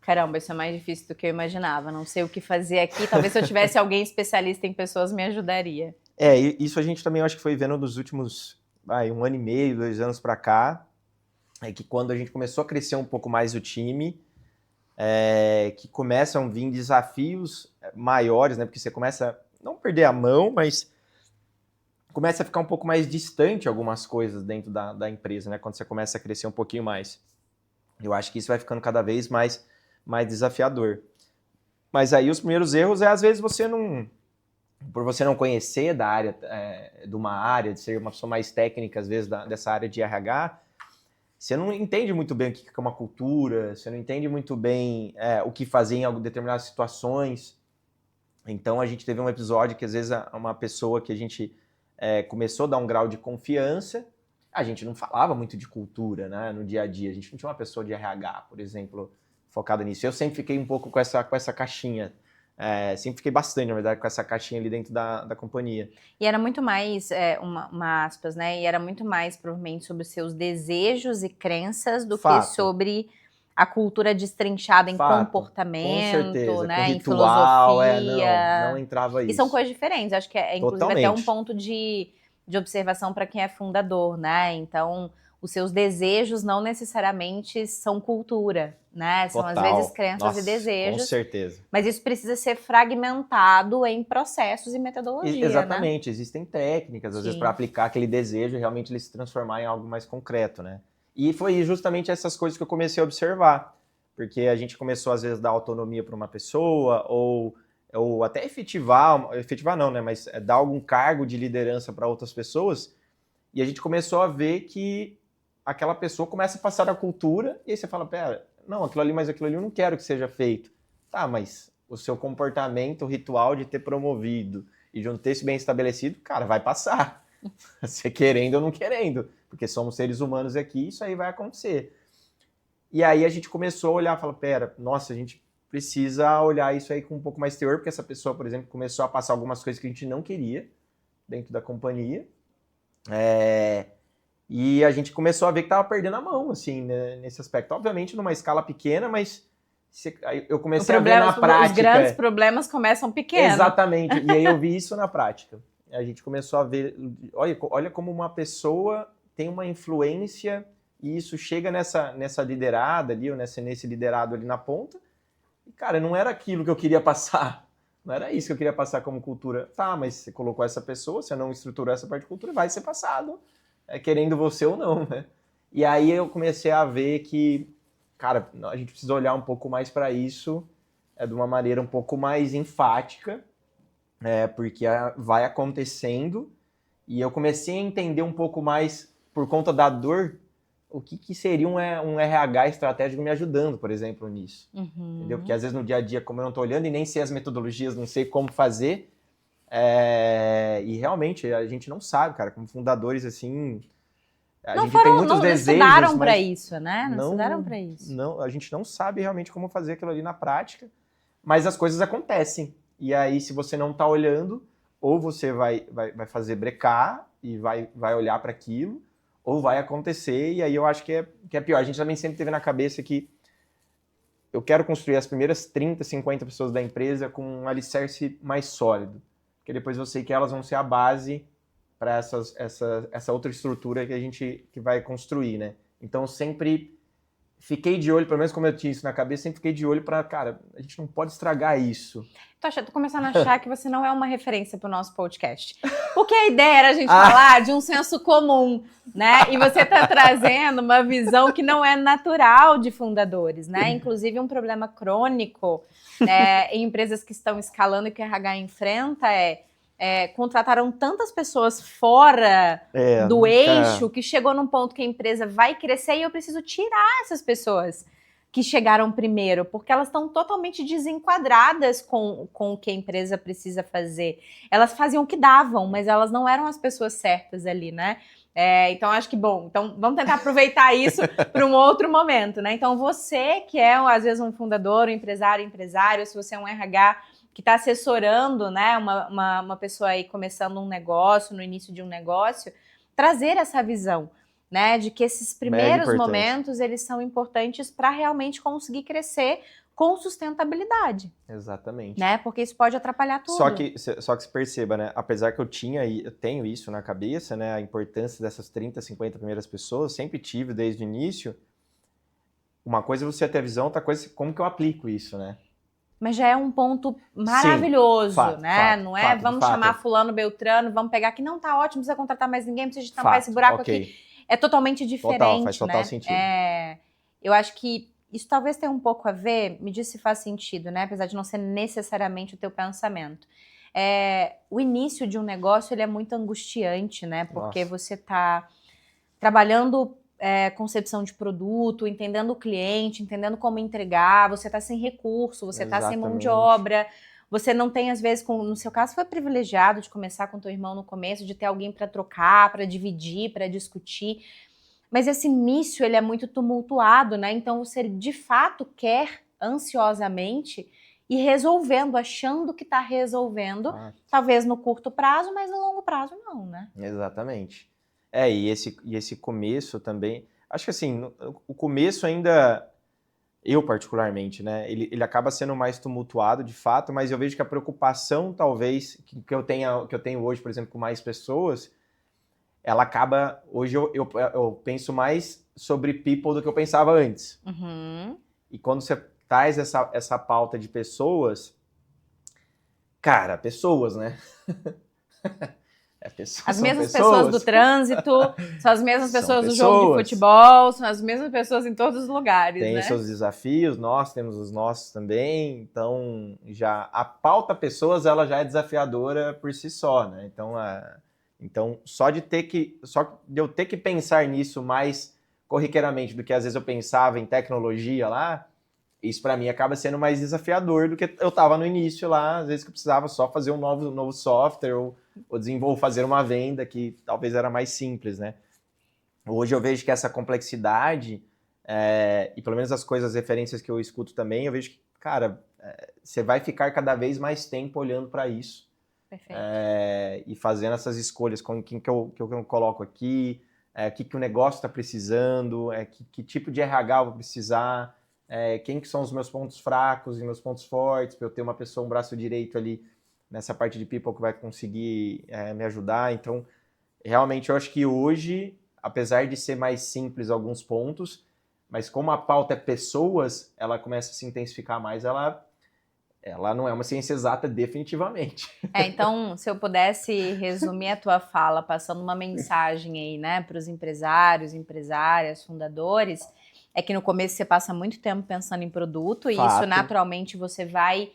caramba, isso é mais difícil do que eu imaginava, não sei o que fazer aqui, talvez se eu tivesse alguém especialista em pessoas me ajudaria. Isso a gente também acho que foi vendo nos últimos 1 ano e meio, 2 anos para cá, que quando a gente começou a crescer um pouco mais o time, que começam a vir desafios maiores, né? Porque você começa a não perder a mão, mas começa a ficar um pouco mais distante algumas coisas dentro da empresa, né? Quando você começa a crescer um pouquinho mais. Eu acho que isso vai ficando cada vez mais desafiador. Mas aí os primeiros erros às vezes por você não conhecer da área, de uma área, de ser uma pessoa mais técnica, às vezes, dessa área de RH, você não entende muito bem o que é uma cultura, você não entende muito bem o que fazer em determinadas situações. Então, a gente teve um episódio que, às vezes, uma pessoa que a gente começou a dar um grau de confiança, a gente não falava muito de cultura, né, no dia a dia. A gente não tinha uma pessoa de RH, por exemplo, focada nisso. Eu sempre fiquei um pouco com essa caixinha. Sempre fiquei bastante, na verdade, com essa caixinha ali dentro da companhia. E era muito mais, uma aspas, né? E era muito mais, provavelmente, sobre os seus desejos e crenças do que sobre a cultura destrinchada em comportamento, com certeza, né? Com em ritual, filosofia. não entrava isso. E são coisas diferentes. Acho que inclusive, Totalmente. até um ponto de observação para quem é fundador, né? Então, os seus desejos não necessariamente são cultura, né? São, às vezes, crenças e desejos. Com certeza. Mas isso precisa ser fragmentado em processos e metodologia, Exatamente. né? Existem técnicas, às vezes, para aplicar aquele desejo e realmente ele se transformar em algo mais concreto, né? E foi justamente essas coisas que eu comecei a observar. Porque a gente começou, às vezes, a dar autonomia para uma pessoa ou até efetivar não, né? Mas dar algum cargo de liderança para outras pessoas. E a gente começou a ver que aquela pessoa começa a passar a cultura, e aí você fala, pera, não, aquilo ali eu não quero que seja feito. Tá, mas o seu comportamento, o ritual de ter promovido e de não ter isso bem estabelecido, cara, vai passar. Você querendo ou não querendo, porque somos seres humanos aqui, isso aí vai acontecer. E aí a gente começou a olhar e falar, pera, nossa, a gente precisa olhar isso aí com um pouco mais de teor, porque essa pessoa, por exemplo, começou a passar algumas coisas que a gente não queria dentro da companhia. E a gente começou a ver que estava perdendo a mão, assim, né, nesse aspecto. Obviamente, numa escala pequena, mas Aí eu comecei a ver na prática. Os grandes problemas começam pequenos. Exatamente, e aí eu vi isso na prática. A gente começou a ver, olha como uma pessoa tem uma influência e isso chega nessa liderada ali, ou nesse liderado ali na ponta. E, cara, não era aquilo que eu queria passar. Não era isso que eu queria passar como cultura. Tá, mas você colocou essa pessoa, você não estruturou essa parte de cultura, vai ser passado, querendo você ou não, né? E aí eu comecei a ver que, cara, a gente precisa olhar um pouco mais para isso, de uma maneira um pouco mais enfática, porque vai acontecendo, e eu comecei a entender um pouco mais, por conta da dor, o que seria um RH estratégico me ajudando, por exemplo, nisso. Entendeu? Porque às vezes no dia a dia, como eu não estou olhando e nem sei as metodologias, não sei como fazer, e realmente a gente não sabe, cara, como fundadores, assim, gente tem muitos desejos, não estudaram para isso, né? Não estudaram para isso. Não, a gente não sabe realmente como fazer aquilo ali na prática, mas as coisas acontecem. E aí, se você não está olhando, ou você vai fazer brecar e vai olhar para aquilo, ou vai acontecer, e aí eu acho que é pior. A gente também sempre teve na cabeça que eu quero construir as primeiras 30, 50 pessoas da empresa com um alicerce mais sólido, porque depois eu sei que elas vão ser a base para essa outra estrutura que a gente vai construir, né? Então, sempre fiquei de olho, pelo menos como eu tinha isso na cabeça, sempre fiquei de olho para, cara, a gente não pode estragar isso. Tô começando a achar que você não é uma referência para o nosso podcast. Porque a ideia era a gente falar de um senso comum, né? E você tá trazendo uma visão que não é natural de fundadores, né? Inclusive um problema crônico em empresas que estão escalando e que o RH enfrenta contrataram tantas pessoas fora do eixo que chegou num ponto que a empresa vai crescer e eu preciso tirar essas pessoas que chegaram primeiro, porque elas estão totalmente desenquadradas com o que a empresa precisa fazer. Elas faziam o que davam, mas elas não eram as pessoas certas ali, né? Então, acho que, então vamos tentar aproveitar isso para um outro momento, né? Então, você que é, às vezes, um fundador, um empresário, se você é um RH que está assessorando, né, uma pessoa aí começando um negócio, no início de um negócio, trazer essa visão, né, de que esses primeiros momentos, eles são importantes para realmente conseguir crescer com sustentabilidade. Exatamente. Né, porque isso pode atrapalhar tudo. Só que se perceba, né, apesar que eu tenho isso na cabeça, né, a importância dessas 30, 50 primeiras pessoas, sempre tive desde o início, uma coisa é você ter a visão, outra coisa é como que eu aplico isso, né? Mas já é um ponto maravilhoso, sim, fato, né? Fato, não é vamos chamar fulano, beltrano, vamos pegar que não tá ótimo, precisa contratar mais ninguém, precisa tampar esse buraco aqui. É totalmente diferente, faz total sentido. Eu acho que isso talvez tenha um pouco a ver, me diz se faz sentido, né? Apesar de não ser necessariamente o teu pensamento. O início de um negócio, ele é muito angustiante, né? Porque você tá trabalhando concepção de produto, entendendo o cliente, entendendo como entregar, você está sem recurso, você está sem mão de obra, você não tem, às vezes, no seu caso foi privilegiado de começar com teu irmão no começo, de ter alguém para trocar, para dividir, para discutir, mas esse início ele é muito tumultuado, né? Então você de fato quer ansiosamente ir resolvendo, achando que está resolvendo, talvez no curto prazo, mas no longo prazo não, né? Exatamente. E esse começo também, acho que assim, o começo ainda, eu particularmente, né, ele acaba sendo mais tumultuado de fato, mas eu vejo que a preocupação talvez que eu tenho hoje, por exemplo, com mais pessoas, ela acaba, hoje eu penso mais sobre people do que eu pensava antes. E quando você traz essa pauta de pessoas, cara, pessoas, né? As mesmas pessoas do trânsito, são as mesmas pessoas do jogo de futebol, são as mesmas pessoas em todos os lugares, né? Tem os seus desafios, nós temos os nossos também, então já a pauta pessoas, ela já é desafiadora por si só, né? Então só de eu ter que pensar nisso mais corriqueiramente do que às vezes eu pensava em tecnologia lá, isso para mim acaba sendo mais desafiador do que eu estava no início lá, às vezes que eu precisava só fazer um novo software ou fazer uma venda que talvez era mais simples, né? Hoje eu vejo que essa complexidade, e pelo menos as referências que eu escuto também, eu vejo que, cara, você vai ficar cada vez mais tempo olhando para isso. Perfeito. E fazendo essas escolhas, com quem que eu coloco aqui, o que o negócio está precisando, que tipo de RH eu vou precisar, quem que são os meus pontos fracos e meus pontos fortes, para eu ter uma pessoa, um braço direito ali nessa parte de people que vai conseguir me ajudar. Então, realmente, eu acho que hoje, apesar de ser mais simples alguns pontos, mas como a pauta é pessoas, ela começa a se intensificar mais, ela não é uma ciência exata definitivamente. Então, se eu pudesse resumir a tua fala, passando uma mensagem aí, né, para os empresários, empresárias, fundadores, é que no começo você passa muito tempo pensando em produto e isso naturalmente você vai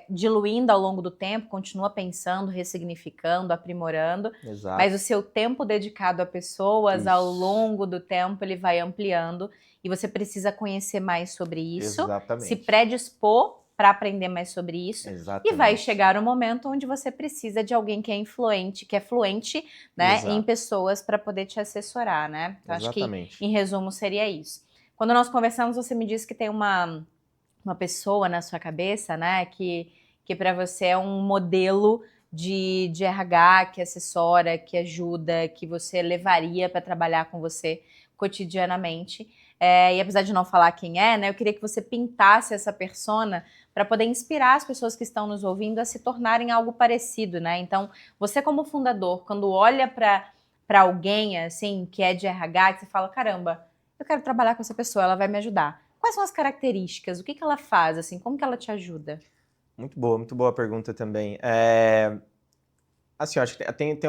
diluindo ao longo do tempo, continua pensando, ressignificando, aprimorando. Exato. Mas o seu tempo dedicado a pessoas ao longo do tempo ele vai ampliando e você precisa conhecer mais sobre isso, Exatamente. Se predispor para aprender mais sobre isso. Exatamente. E vai chegar o momento onde você precisa de alguém que é influente, que é fluente, né, em pessoas para poder te assessorar, né? Então, exatamente. Acho que, em resumo, seria isso. Quando nós conversamos, você me disse que tem uma pessoa na sua cabeça, né, que para você é um modelo de RH, que assessora, que ajuda, que você levaria para trabalhar com você cotidianamente. E apesar de não falar quem é, né, eu queria que você pintasse essa persona para poder inspirar as pessoas que estão nos ouvindo a se tornarem algo parecido, né? Então, você como fundador, quando olha para alguém, assim, que é de RH, que você fala, caramba, eu quero trabalhar com essa pessoa, ela vai me ajudar. Quais são as características? O que ela faz, assim? Como que ela te ajuda? Muito boa a pergunta também. Assim, eu acho que tem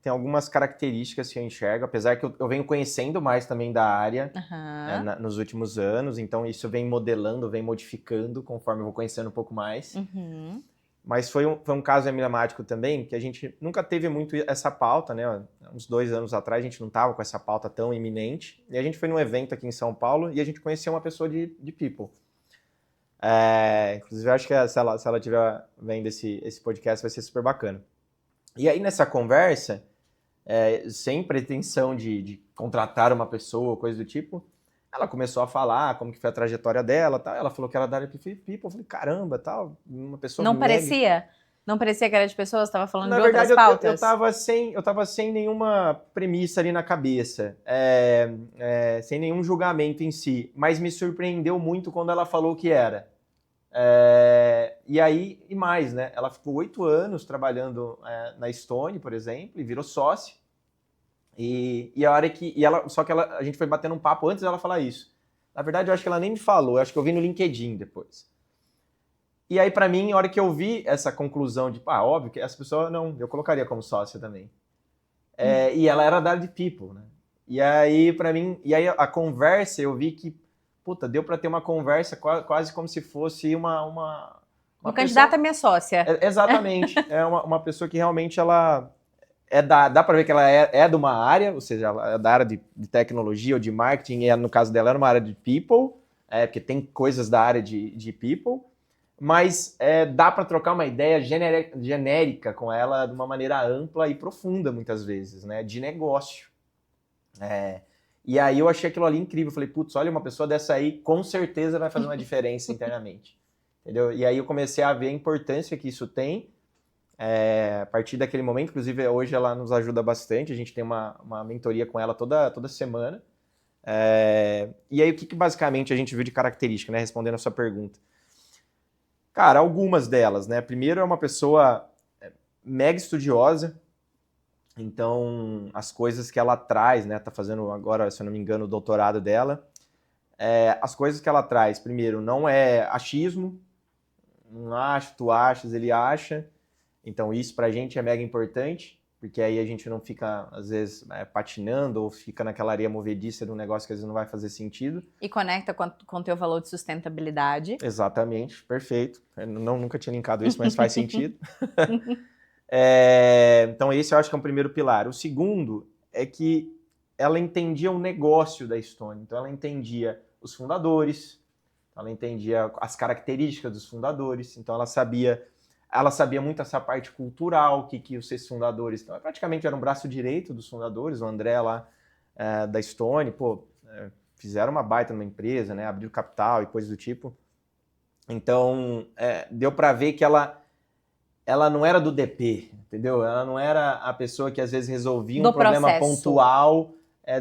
algumas características que eu enxergo, apesar que eu venho conhecendo mais também da área nos últimos anos, então isso vem modelando, vem modificando conforme eu vou conhecendo um pouco mais. Mas foi um caso emblemático também, que a gente nunca teve muito essa pauta, né? Uns 2 anos atrás a gente não estava com essa pauta tão iminente, e a gente foi num evento aqui em São Paulo e a gente conheceu uma pessoa de people. Inclusive, eu acho que se ela estiver vendo esse podcast vai ser super bacana. E aí, nessa conversa, sem pretensão de contratar uma pessoa, coisa do tipo, ela começou a falar como que foi a trajetória dela, tal. Ela falou que era da área de people. Eu falei, caramba, tal, uma pessoa... Não parecia? Não parecia que era de pessoas? Estava falando de outras pautas? Eu tava sem nenhuma premissa ali na cabeça, sem nenhum julgamento em si, mas me surpreendeu muito quando ela falou que era. E aí, e mais, né? Ela ficou 8 anos trabalhando na Stone, por exemplo, e virou sócia. E a hora que... só que a gente foi batendo um papo antes dela falar isso. Na verdade, eu acho que ela nem me falou, eu acho que eu vi no LinkedIn depois. E aí, pra mim, a hora que eu vi essa conclusão de, óbvio que essa pessoa, não, eu colocaria como sócia também. E ela era da área de people, né? E aí, pra mim, a conversa, eu vi que, deu pra ter uma conversa quase como se fosse uma candidata à minha sócia. Exatamente. É uma pessoa que realmente ela... dá pra ver que ela é de uma área, ou seja, ela é da área de tecnologia ou de marketing, e no caso dela era uma área de people, porque tem coisas da área de people, mas dá para trocar uma ideia genérica com ela de uma maneira ampla e profunda, muitas vezes, né, de negócio. E aí eu achei aquilo ali incrível, falei, putz, olha, uma pessoa dessa aí com certeza vai fazer uma diferença internamente, entendeu? E aí eu comecei a ver a importância que isso tem, a partir daquele momento. Inclusive hoje ela nos ajuda bastante, a gente tem uma mentoria com ela toda semana. E aí o que basicamente a gente viu de característica, né, respondendo a sua pergunta? Cara, algumas delas, né? Primeiro, é uma pessoa mega estudiosa, então as coisas que ela traz, né, tá fazendo agora, se eu não me engano, o doutorado dela, as coisas que ela traz, primeiro, não é achismo, não acho, tu achas, ele acha. Então isso pra gente é mega importante, porque aí a gente não fica, às vezes, patinando ou fica naquela areia movediça de um negócio que às vezes não vai fazer sentido. E conecta com o teu valor de sustentabilidade. Exatamente, perfeito. Eu nunca tinha linkado isso, mas faz sentido. Então esse eu acho que é um primeiro pilar. O segundo é que ela entendia o negócio da Stone. Então ela entendia os fundadores, ela entendia as características dos fundadores, então ela sabia muito essa parte cultural, que os 6 fundadores... Então, praticamente era um braço direito dos fundadores, o André lá da Stone, fizeram uma baita numa empresa, né, abriram capital e coisas do tipo. Então, deu para ver que ela não era do DP, entendeu? Ela não era a pessoa que às vezes resolvia um problema pontual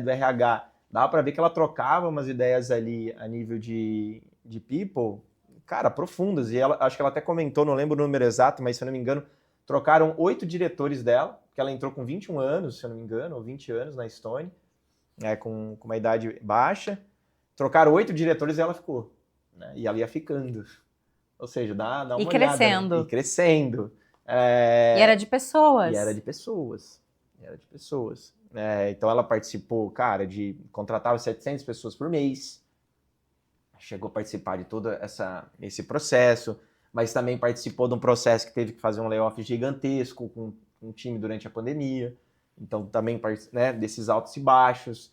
do RH. dava para ver que ela trocava umas ideias ali a nível de people, cara, profundas. E ela, acho que ela até comentou, não lembro o número exato, mas se eu não me engano, trocaram 8 diretores dela, porque ela entrou com 21 anos, se eu não me engano, ou 20 anos na Stone, com uma idade baixa. Trocaram 8 diretores e ela ficou. Né? E ela ia ficando. Ou seja, dá uma olhada. Crescendo. Né? E crescendo. E era de pessoas. E era de pessoas. Então ela participou, cara, contratava 700 pessoas por mês. Chegou a participar de todo esse processo, mas também participou de um processo que teve que fazer um layoff gigantesco com um time durante a pandemia. Então também, né, desses altos e baixos.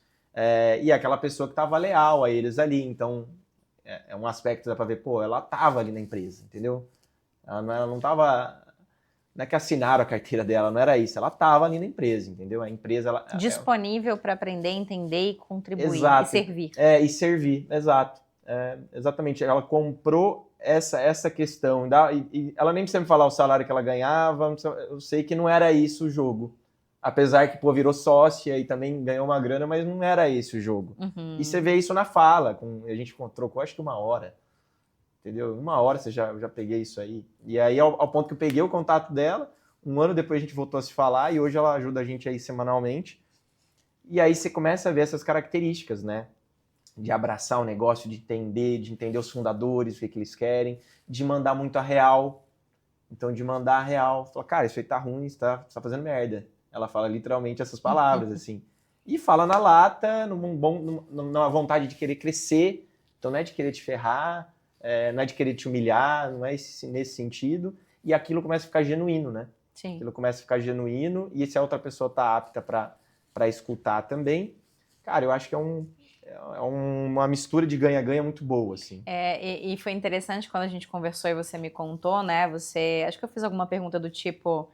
E aquela pessoa que estava leal a eles ali. Então é um aspecto que dá para ver, pô, ela estava ali na empresa, entendeu? Ela não estava... Não é que assinaram a carteira dela, não era isso. Ela estava ali na empresa, entendeu? A empresa... Disponível para aprender, entender e contribuir. Exato. E servir. E servir, exato. Exatamente. Ela comprou essa questão. E ela nem precisa me falar o salário que ela ganhava. Eu sei que não era isso o jogo. Apesar que, pô, virou sócia e também ganhou uma grana, mas não era esse o jogo. Uhum. E você vê isso na fala. A gente trocou, acho que 1 hora. Entendeu? 1 hora eu já peguei isso aí. E aí, ao ponto que eu peguei o contato dela, 1 ano depois a gente voltou a se falar e hoje ela ajuda a gente aí semanalmente. E aí você começa a ver essas características, né? De abraçar o negócio, de entender os fundadores, o que eles querem, de mandar muito a real. Então, de mandar a real. Falar, cara, isso aí tá ruim, você tá fazendo merda. Ela fala literalmente essas palavras, assim. E fala na lata, numa vontade de querer crescer. Então, não é de querer te ferrar, não é de querer te humilhar, não é nesse sentido. E aquilo começa a ficar genuíno, né? Sim. Aquilo começa a ficar genuíno. E se a outra pessoa tá apta para escutar também, cara, eu acho que é uma mistura de ganha-ganha muito boa, assim. E foi interessante quando a gente conversou e você me contou, né? Acho que eu fiz alguma pergunta do tipo,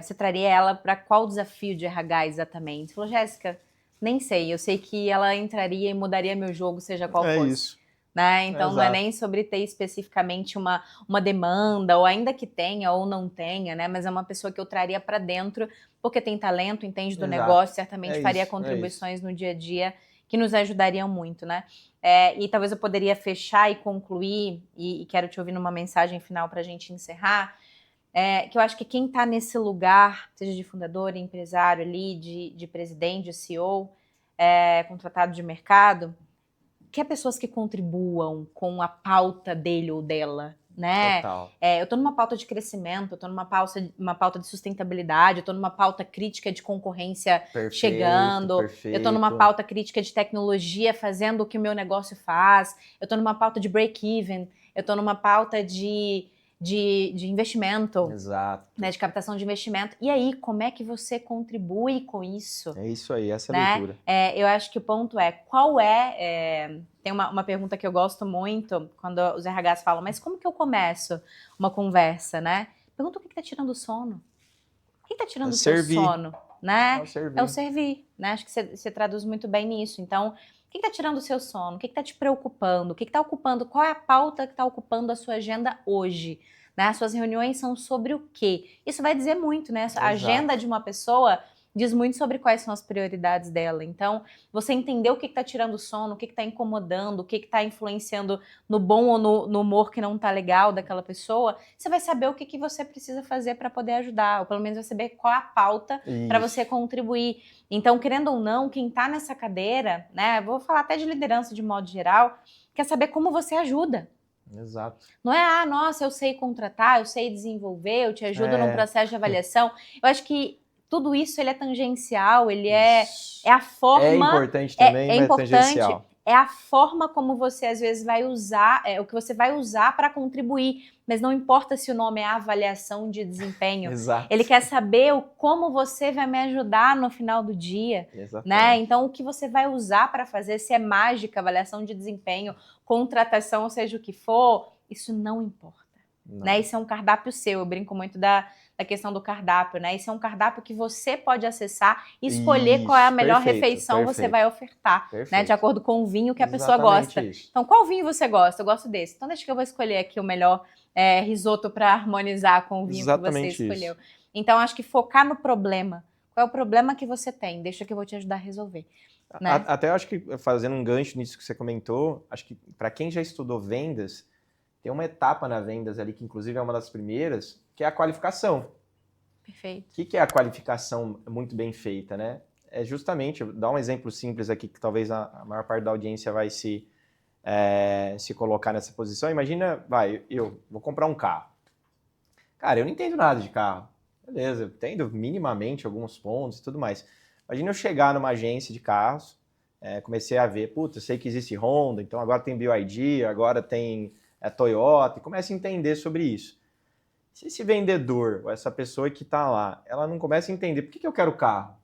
você traria ela para qual desafio de RH exatamente? Você falou, Jéssica, nem sei. Eu sei que ela entraria e mudaria meu jogo, seja qual fosse. Isso. Né? Então não é nem sobre ter especificamente uma demanda, ou ainda que tenha ou não tenha, né? Mas é uma pessoa que eu traria para dentro, porque tem talento, entende do negócio, certamente faria contribuições no dia a dia que nos ajudariam muito, né? E talvez eu poderia fechar e concluir, e quero te ouvir numa mensagem final para a gente encerrar, que eu acho que quem está nesse lugar, seja de fundador, empresário ali, de presidente, de CEO, contratado de mercado, quer pessoas que contribuam com a pauta dele ou dela, né? Total. Eu tô numa pauta de crescimento, eu tô numa pauta de sustentabilidade, eu tô numa pauta crítica de concorrência chegando, eu tô numa pauta crítica de tecnologia fazendo o que o meu negócio faz, eu tô numa pauta de break-even, eu tô numa pauta de investimento. Exato. Né, de captação de investimento. E aí, como é que você contribui com isso? É isso aí, essa é a leitura. Eu acho que o ponto tem uma pergunta que eu gosto muito, quando os RHs falam, mas como que eu começo uma conversa, né? Pergunta o que tá tirando o sono. O que tá tirando o seu sono? Né? É o servir, né? Acho que você traduz muito bem nisso. Então, o que tá tirando o seu sono? O que tá te preocupando? O que tá ocupando? Qual é a pauta que tá ocupando a sua agenda hoje? Né? As suas reuniões são sobre o quê? Isso vai dizer muito, né? A agenda de uma pessoa diz muito sobre quais são as prioridades dela. Então, você entender o que está tirando o sono, o que está incomodando, o que está influenciando no bom ou no humor que não está legal daquela pessoa, você vai saber o que você precisa fazer para poder ajudar, ou pelo menos vai saber qual é a pauta para você contribuir. Então, querendo ou não, quem está nessa cadeira, né? Vou falar até de liderança de modo geral, quer saber como você ajuda. Exato. Não é, nossa, eu sei contratar, eu sei desenvolver, eu te ajudo num processo de avaliação. Eu acho que tudo isso ele é tangencial, ele é a forma... É importante também, mas importante, é tangencial. É a forma como você às vezes vai usar, o que você vai usar para contribuir, mas não importa se o nome é avaliação de desempenho. Exato. Ele quer saber como você vai me ajudar no final do dia. Né? Então, o que você vai usar para fazer, se é mágica, avaliação de desempenho, contratação, ou seja o que for, isso não importa. Né? Isso é um cardápio seu, eu brinco muito da questão do cardápio, né? Isso é um cardápio que você pode acessar e escolher qual é a melhor refeição você vai ofertar, né? De acordo com o vinho que a pessoa gosta. Então, qual vinho você gosta? Eu gosto desse. Então, deixa que eu vou escolher aqui o melhor risoto para harmonizar com o vinho que você escolheu. Então, acho que focar no problema. Qual é o problema que você tem? Deixa que eu vou te ajudar a resolver. né? Até eu acho que, fazendo um gancho nisso que você comentou, acho que para quem já estudou vendas, tem uma etapa na vendas ali, que inclusive é uma das primeiras, que é a qualificação. Perfeito. O que é a qualificação muito bem feita, né? É justamente, vou dar um exemplo simples aqui, que talvez a maior parte da audiência vai se colocar nessa posição. Imagina, eu vou comprar um carro. Cara, eu não entendo nada de carro. Beleza, eu entendo minimamente alguns pontos e tudo mais. Imagina eu chegar numa agência de carros, comecei a ver, eu sei que existe Honda, então agora tem BYD, agora tem Toyota, e começo a entender sobre isso. Se esse vendedor, ou essa pessoa que está lá, ela não começa a entender por que eu quero carro?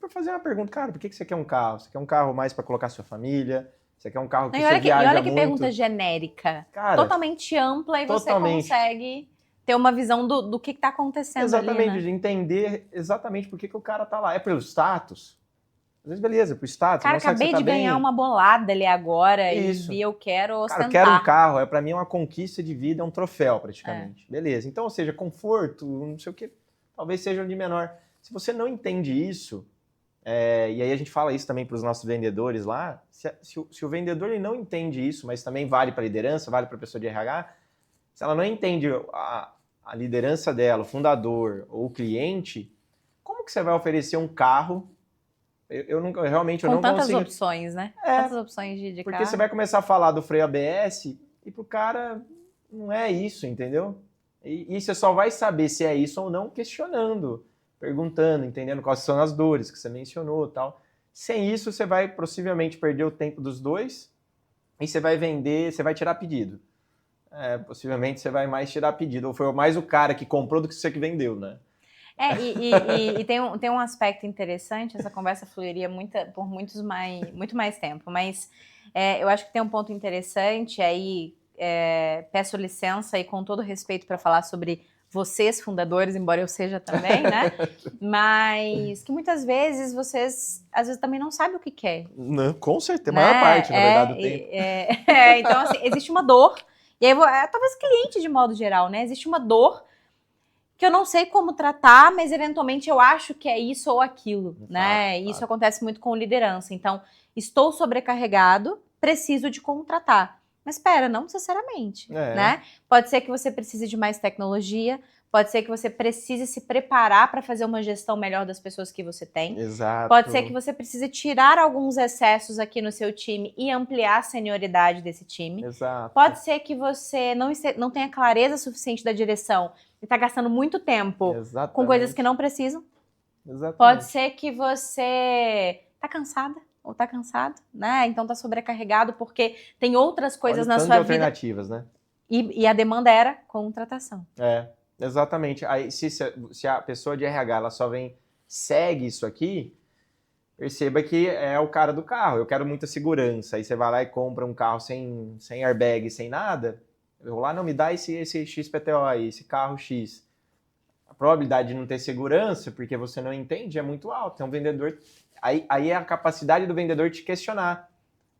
Para fazer uma pergunta, cara, por que você quer um carro? Você quer um carro mais para colocar sua família? Você quer um carro que você viaja muito? E olha que pergunta genérica, cara, totalmente ampla, e você consegue ter uma visão do que está acontecendo. Exatamente, ali, né? de entender exatamente por que o cara está lá. É pelo status? Às vezes, beleza, pro status. Cara, acabei de ganhar uma bolada ali agora e eu quero ostentar. Cara, eu quero um carro, para mim é uma conquista de vida, é um troféu praticamente. Beleza, então, ou seja, conforto, não sei o que, talvez seja de menor. Se você não entende isso, e aí a gente fala isso também para os nossos vendedores lá, se o vendedor ele não entende isso, mas também vale para a liderança, vale para a pessoa de RH, se ela não entende a liderança dela, o fundador ou o cliente, como que você vai oferecer um carro? Eu não consigo. Tantas opções, né? Tantas opções de porque carro. você vai começar a falar do freio ABS e pro cara não é isso, entendeu? E você só vai saber se é isso ou não questionando, perguntando, entendendo quais são as dores que você mencionou e tal. Sem isso, você vai possivelmente perder o tempo dos dois e você vai vender, você vai tirar pedido. Possivelmente você vai mais tirar pedido. Ou foi mais o cara que comprou do que você que vendeu, né? E tem um aspecto interessante, essa conversa fluiria por muito mais tempo, mas eu acho que tem um ponto interessante, aí peço licença e com todo respeito para falar sobre vocês, fundadores, embora eu seja também, né? Mas que muitas vezes vocês, às vezes, também não sabem o que quer. Não, com certeza, a maior parte, na verdade, do tempo. Então, assim, existe uma dor, e aí, talvez cliente de modo geral, né? Existe uma dor que eu não sei como tratar, mas eventualmente eu acho que é isso ou aquilo, né? Claro. Isso acontece muito com liderança. Então, estou sobrecarregado, preciso de contratar. Mas espera, não necessariamente, né? Pode ser que você precise de mais tecnologia, pode ser que você precise se preparar para fazer uma gestão melhor das pessoas que você tem. Exato. Pode ser que você precise tirar alguns excessos aqui no seu time e ampliar a senioridade desse time. Exato. Pode ser que você não tenha clareza suficiente da direção e está gastando muito tempo com coisas que não precisam. Exatamente. Pode ser que você está cansada ou está cansado, né? Então está sobrecarregado porque tem outras coisas na sua vida. Alternativas, né? E a demanda era contratação. Exatamente. Aí se a pessoa de RH ela só segue isso aqui, perceba que é o cara do carro. Eu quero muita segurança. Aí você vai lá e compra um carro sem airbag, sem nada. Eu vou lá, não, me dá esse XPTO aí, esse carro X. A probabilidade de não ter segurança, porque você não entende, é muito alta. Então, o vendedor... Aí é a capacidade do vendedor te questionar,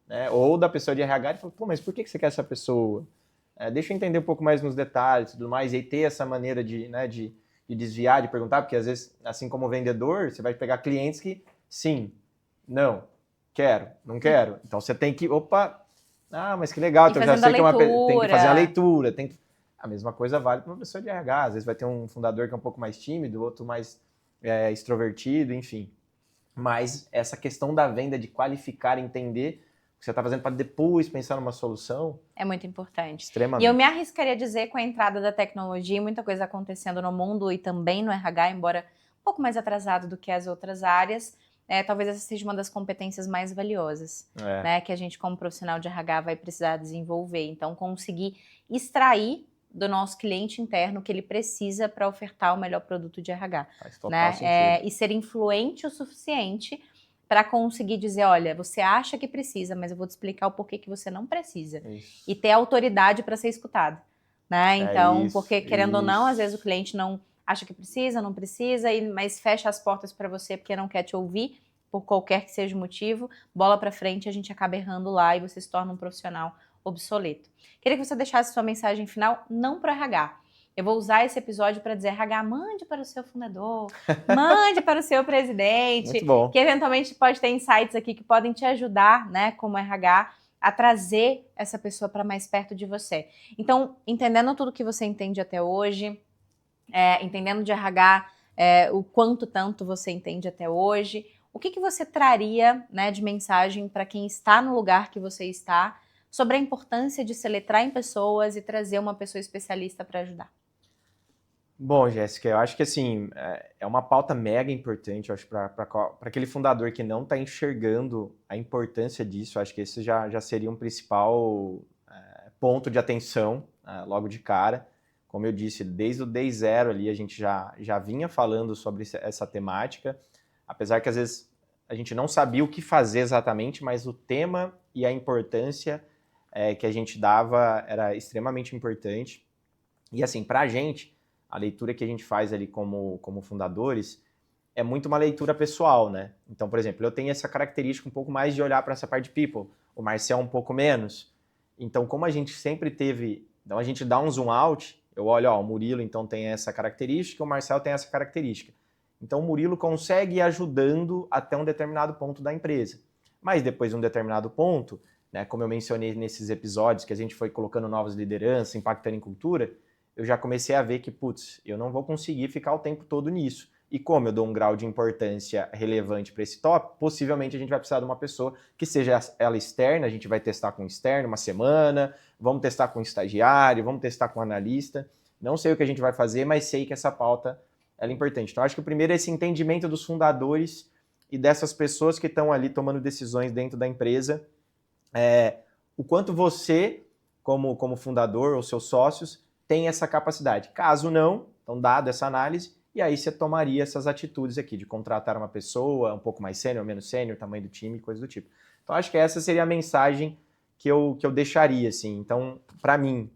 né? Ou da pessoa de RH e falar, mas por que você quer essa pessoa? Deixa eu entender um pouco mais nos detalhes e tudo mais, e ter essa maneira de desviar, de perguntar, porque às vezes, assim como vendedor, você vai pegar clientes que, sim, não, quero, não quero. Então, você tem que, mas que legal, então já sei que tem que fazer a leitura, A mesma coisa vale para uma pessoa de RH, às vezes vai ter um fundador que é um pouco mais tímido, outro mais extrovertido, enfim. Mas essa questão da venda, de qualificar, entender o que você está fazendo para depois pensar numa solução... É muito importante. Extremamente. E eu me arriscaria a dizer, com a entrada da tecnologia, muita coisa acontecendo no mundo e também no RH, embora um pouco mais atrasado do que as outras áreas, talvez essa seja uma das competências mais valiosas, né, que a gente, como profissional de RH, vai precisar desenvolver. Então, conseguir extrair do nosso cliente interno o que ele precisa para ofertar o melhor produto de RH. Faz total sentido. E ser influente o suficiente para conseguir dizer, olha, você acha que precisa, mas eu vou te explicar o porquê que você não precisa. Isso. E ter autoridade para ser escutado. Né? Então, porque querendo ou não, às vezes o cliente não acha que precisa, não precisa, mas fecha as portas para você porque não quer te ouvir, por qualquer que seja o motivo, bola para frente, a gente acaba errando lá e você se torna um profissional obsoleto. Queria que você deixasse sua mensagem final, não para o RH, Eu vou usar esse episódio para dizer, RH, mande para o seu fundador, mande para o seu presidente, Muito bom. que eventualmente pode ter insights aqui que podem te ajudar, né, como RH, a trazer essa pessoa para mais perto de você. Então, entendendo tudo que você entende até hoje, entendendo de RH, o quanto tanto você entende até hoje, o que você traria, né, de mensagem para quem está no lugar que você está sobre a importância de se letrar em pessoas e trazer uma pessoa especialista para ajudar? Bom, Jéssica, eu acho que assim, é uma pauta mega importante, eu acho, para aquele fundador que não está enxergando a importância disso, eu acho que esse já seria um principal ponto de atenção logo de cara. Como eu disse, desde o Day Zero ali a gente já vinha falando sobre essa temática, apesar que às vezes a gente não sabia o que fazer exatamente, mas o tema e a importância que a gente dava era extremamente importante. E assim, para a gente, a leitura que a gente faz ali como fundadores é muito uma leitura pessoal, né? Então, por exemplo, eu tenho essa característica um pouco mais de olhar para essa parte de people, o Marcel um pouco menos. Então, como a gente sempre teve... Então, a gente dá um zoom out, eu olho, o Murilo então tem essa característica, o Marcel tem essa característica. Então, o Murilo consegue ir ajudando até um determinado ponto da empresa. Mas depois de um determinado ponto, né, como eu mencionei nesses episódios, que a gente foi colocando novas lideranças, impactando em cultura, eu já comecei a ver que, eu não vou conseguir ficar o tempo todo nisso. E como eu dou um grau de importância relevante para esse tópico, possivelmente a gente vai precisar de uma pessoa que seja ela externa, a gente vai testar com externo uma semana, vamos testar com estagiário, vamos testar com analista. Não sei o que a gente vai fazer, mas sei que essa pauta ela é importante. Então, acho que o primeiro é esse entendimento dos fundadores e dessas pessoas que estão ali tomando decisões dentro da empresa. O quanto você, como fundador ou seus sócios, tem essa capacidade. Caso não, então dado essa análise, e aí você tomaria essas atitudes aqui de contratar uma pessoa um pouco mais sênior, menos sênior, tamanho do time, coisa do tipo. Então acho que essa seria a mensagem que eu deixaria, assim. Então, para mim,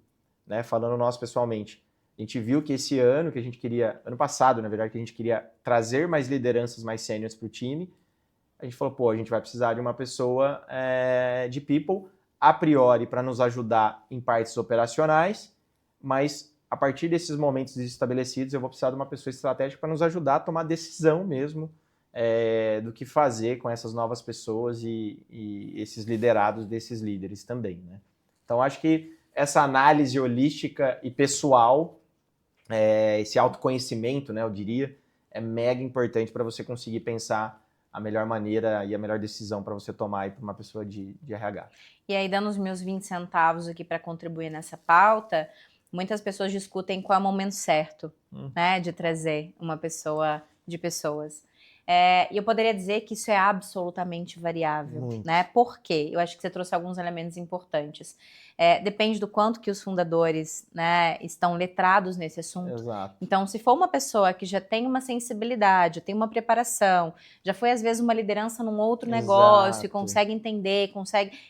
né, falando nós pessoalmente, a gente viu que esse ano que a gente queria, ano passado, na verdade, que a gente queria trazer mais lideranças mais sêniores para o time, a gente falou, a gente vai precisar de uma pessoa de people, a priori, para nos ajudar em partes operacionais, mas a partir desses momentos estabelecidos, eu vou precisar de uma pessoa estratégica para nos ajudar a tomar decisão mesmo do que fazer com essas novas pessoas e esses liderados desses líderes também, né? Então, acho que essa análise holística e pessoal, esse autoconhecimento, né, eu diria, é mega importante para você conseguir pensar a melhor maneira e a melhor decisão para você tomar para uma pessoa de RH. E aí, dando os meus 20 centavos aqui para contribuir nessa pauta, muitas pessoas discutem qual é o momento certo, né, de trazer uma pessoa de pessoas. E eu poderia dizer que isso é absolutamente variável, né? Por quê? Eu acho que você trouxe alguns elementos importantes. Depende do quanto que os fundadores, né, estão letrados nesse assunto. Exato. Então, se for uma pessoa que já tem uma sensibilidade, tem uma preparação, já foi às vezes uma liderança num outro negócio, e consegue entender,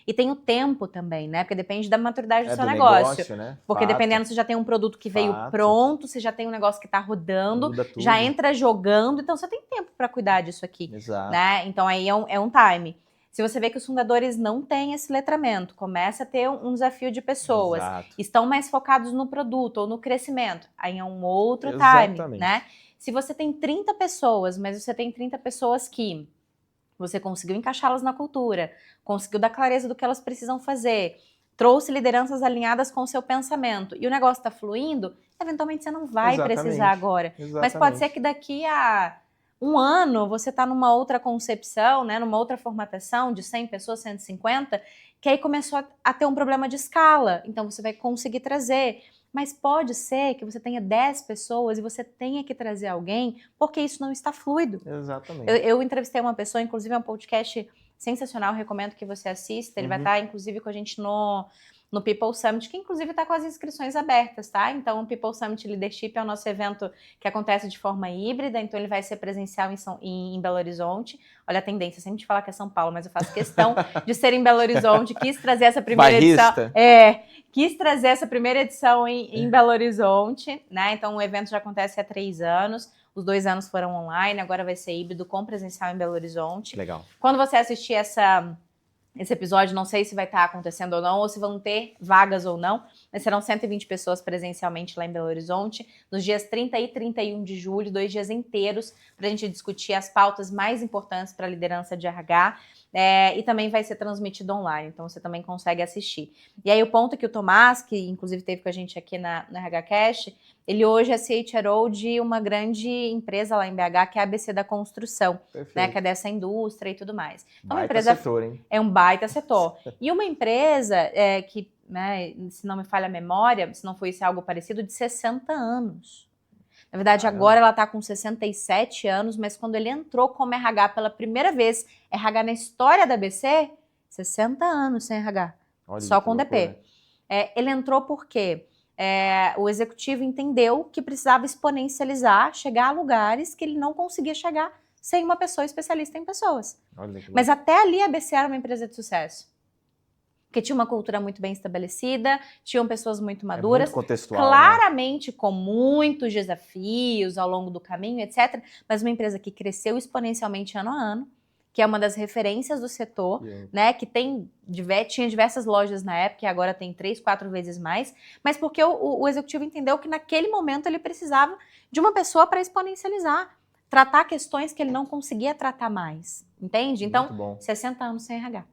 e tem o tempo também, né? Porque depende da maturidade do seu negócio. Né? Porque dependendo se já tem um produto que veio pronto, se já tem um negócio que está rodando, já entra jogando, então você tem tempo para cuidar disso aqui. Exato. Né? Então aí é um time. Se você vê que os fundadores não têm esse letramento, começa a ter um desafio de pessoas, estão mais focados no produto ou no crescimento, aí é um outro time, né? Se você tem 30 pessoas, mas você tem 30 pessoas que você conseguiu encaixá-las na cultura, conseguiu dar clareza do que elas precisam fazer, trouxe lideranças alinhadas com o seu pensamento e o negócio está fluindo, eventualmente você não vai precisar agora. Mas pode ser que daqui a um ano você está numa outra concepção, né, numa outra formatação de 100 pessoas, 150, que aí começou a ter um problema de escala. Então você vai conseguir trazer. Mas pode ser que você tenha 10 pessoas e você tenha que trazer alguém porque isso não está fluido. Exatamente. Eu entrevistei uma pessoa, inclusive é um podcast sensacional, recomendo que você assista. Ele vai estar, inclusive, com a gente no People Summit, que inclusive está com as inscrições abertas, tá? Então, o People Summit Leadership é o nosso evento que acontece de forma híbrida, então ele vai ser presencial em Belo Horizonte. Olha a tendência, sempre de falar que é São Paulo, mas eu faço questão de ser em Belo Horizonte, quis trazer essa primeira edição. Quis trazer essa primeira edição em Belo Horizonte, né? Então, o evento já acontece há 3 anos. Os 2 anos foram online, agora vai ser híbrido com presencial em Belo Horizonte. Legal. Quando você assistir esse episódio, não sei se vai estar acontecendo ou não, ou se vão ter vagas ou não, mas serão 120 pessoas presencialmente lá em Belo Horizonte, nos dias 30 e 31 de julho, 2 dias inteiros, para a gente discutir as pautas mais importantes para a liderança de RH, e também vai ser transmitido online, então você também consegue assistir. E aí o ponto que o Tomás, que inclusive esteve com a gente aqui na RH Cash, ele hoje é CHRO de uma grande empresa lá em BH, que é a ABC da Construção, né, que é dessa indústria e tudo mais. Então, baita uma empresa setor, hein? É um baita setor. E uma empresa que, né, se não me falha a memória, se não fosse algo parecido, de 60 anos. Na verdade, agora ela está com 67 anos, mas quando ele entrou como RH pela primeira vez, RH na história da ABC, 60 anos sem RH, Olha, só que com loucura. DP. Ele entrou porque o executivo entendeu que precisava exponencializar, chegar a lugares que ele não conseguia chegar sem uma pessoa especialista em pessoas. Mas até ali a ABC era uma empresa de sucesso. Porque tinha uma cultura muito bem estabelecida, tinham pessoas muito maduras, muito contextual, claramente, né? Com muitos desafios ao longo do caminho, etc. Mas uma empresa que cresceu exponencialmente ano a ano, que é uma das referências do setor, né? Que tinha diversas lojas na época e agora tem 3, 4 vezes mais, mas porque o executivo entendeu que naquele momento ele precisava de uma pessoa para exponencializar, tratar questões que ele não conseguia tratar mais, entende? Então, 60 anos sem RH,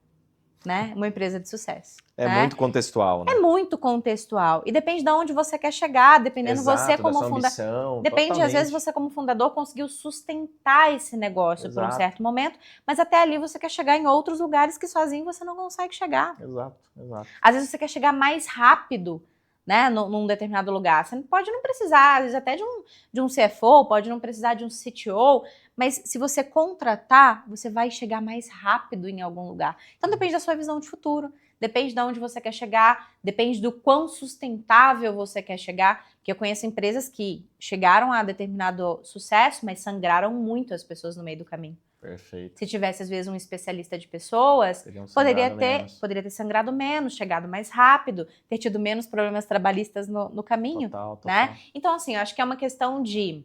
né? Uma empresa de sucesso. É, né? Muito contextual, né? É muito contextual. E depende de onde você quer chegar, dependendo você como fundador. Depende, totalmente. Às vezes, você como fundador conseguiu sustentar esse negócio por um certo momento, mas até ali você quer chegar em outros lugares que sozinho você não consegue chegar. Exato. Às vezes você quer chegar mais rápido, né, num determinado lugar. Você pode não precisar, às vezes, até de um CFO, pode não precisar de um CTO, mas se você contratar, você vai chegar mais rápido em algum lugar. Então depende da sua visão de futuro, depende de onde você quer chegar, depende do quão sustentável você quer chegar, porque eu conheço empresas que chegaram a determinado sucesso, mas sangraram muito as pessoas no meio do caminho. Perfeito. Se tivesse, às vezes, um especialista de pessoas, poderia ter sangrado menos, chegado mais rápido, ter tido menos problemas trabalhistas no caminho. Total. Né? Então, assim, eu acho que é uma questão de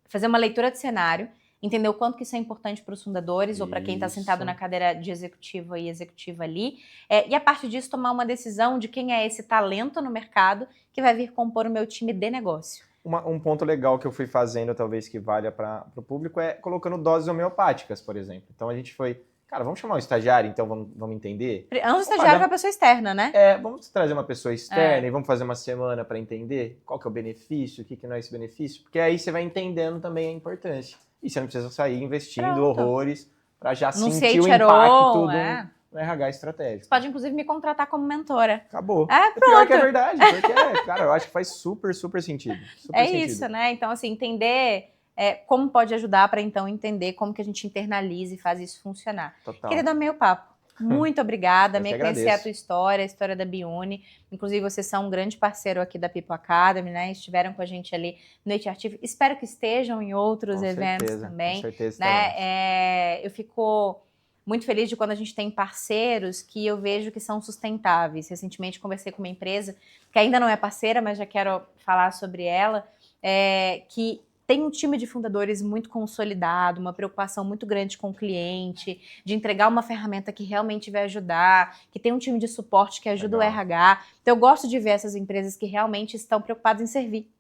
fazer uma leitura de cenário, entender o quanto que isso é importante para os fundadores ou para quem está sentado na cadeira de executivo e executiva ali, e a partir disso tomar uma decisão de quem é esse talento no mercado que vai vir compor o meu time de negócio. Um ponto legal que eu fui fazendo, talvez que valha para o público, é colocando doses homeopáticas, por exemplo. Então a gente foi, cara, vamos chamar um estagiário, então vamos entender? Antes do estagiário é uma pessoa externa, né? Vamos trazer uma pessoa externa e vamos fazer uma semana para entender qual que é o benefício, o que não é esse benefício, porque aí você vai entendendo também a importância. E você não precisa sair investindo horrores para já sentir o impacto do RH estratégico. Você pode, inclusive, me contratar como mentora. Acabou. Pronto. Pior que é verdade, porque, cara, eu acho que faz super sentido. Isso, né? Então, assim, entender como pode ajudar para, então, entender como que a gente internaliza e faz isso funcionar. Total. Querido, amei o papo. Muito obrigada. Me conhecer a tua história, a história da Biuni. Inclusive, vocês são um grande parceiro aqui da People Academy, né? Estiveram com a gente ali no HR. Espero que estejam em outros eventos também. Com certeza. Né? Eu fico muito feliz de quando a gente tem parceiros que eu vejo que são sustentáveis. Recentemente conversei com uma empresa que ainda não é parceira, mas já quero falar sobre ela, que tem um time de fundadores muito consolidado, uma preocupação muito grande com o cliente, de entregar uma ferramenta que realmente vai ajudar, que tem um time de suporte que ajuda o RH. Então eu gosto de ver essas empresas que realmente estão preocupadas em servir.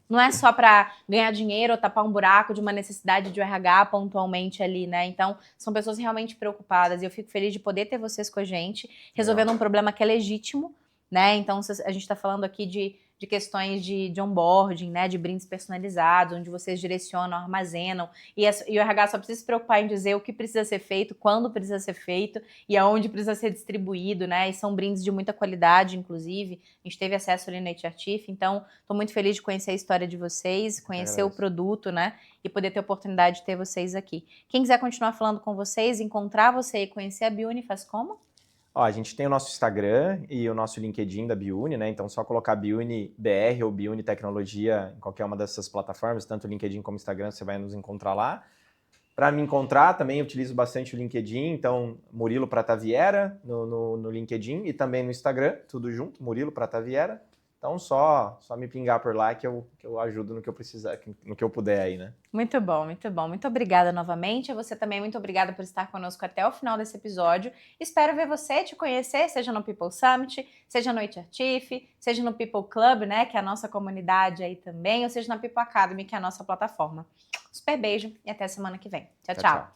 Não é só para ganhar dinheiro ou tapar um buraco de uma necessidade de RH pontualmente ali, né? Então, são pessoas realmente preocupadas. E eu fico feliz de poder ter vocês com a gente, resolvendo um problema que é legítimo, né? Então, a gente está falando aqui de questões de onboarding, né? De brindes personalizados, onde vocês direcionam, armazenam. E o RH só precisa se preocupar em dizer o que precisa ser feito, quando precisa ser feito e aonde precisa ser distribuído, né? E são brindes de muita qualidade, inclusive. A gente teve acesso ali no HR Chief, então estou muito feliz de conhecer a história de vocês, conhecer o produto, né? E poder ter a oportunidade de ter vocês aqui. Quem quiser continuar falando com vocês, encontrar você e conhecer a Biuni, faz como? A gente tem o nosso Instagram e o nosso LinkedIn da Biuni, né? Então, só colocar Biuni BR ou Biuni Tecnologia em qualquer uma dessas plataformas, tanto LinkedIn como Instagram, você vai nos encontrar lá. Para me encontrar, também utilizo bastante o LinkedIn, então Murilo Prataviera no LinkedIn e também no Instagram, tudo junto, Murilo Prataviera. Então só me pingar por lá que eu ajudo no que eu precisar, no que eu puder aí, né? Muito bom, muito bom. Muito obrigada novamente. A você também, muito obrigada por estar conosco até o final desse episódio. Espero ver você, te conhecer, seja no People Summit, seja no HRTIF, seja no People Club, né, que é a nossa comunidade aí também, ou seja na People Academy, que é a nossa plataforma. Super beijo e até semana que vem. Tchau, tchau.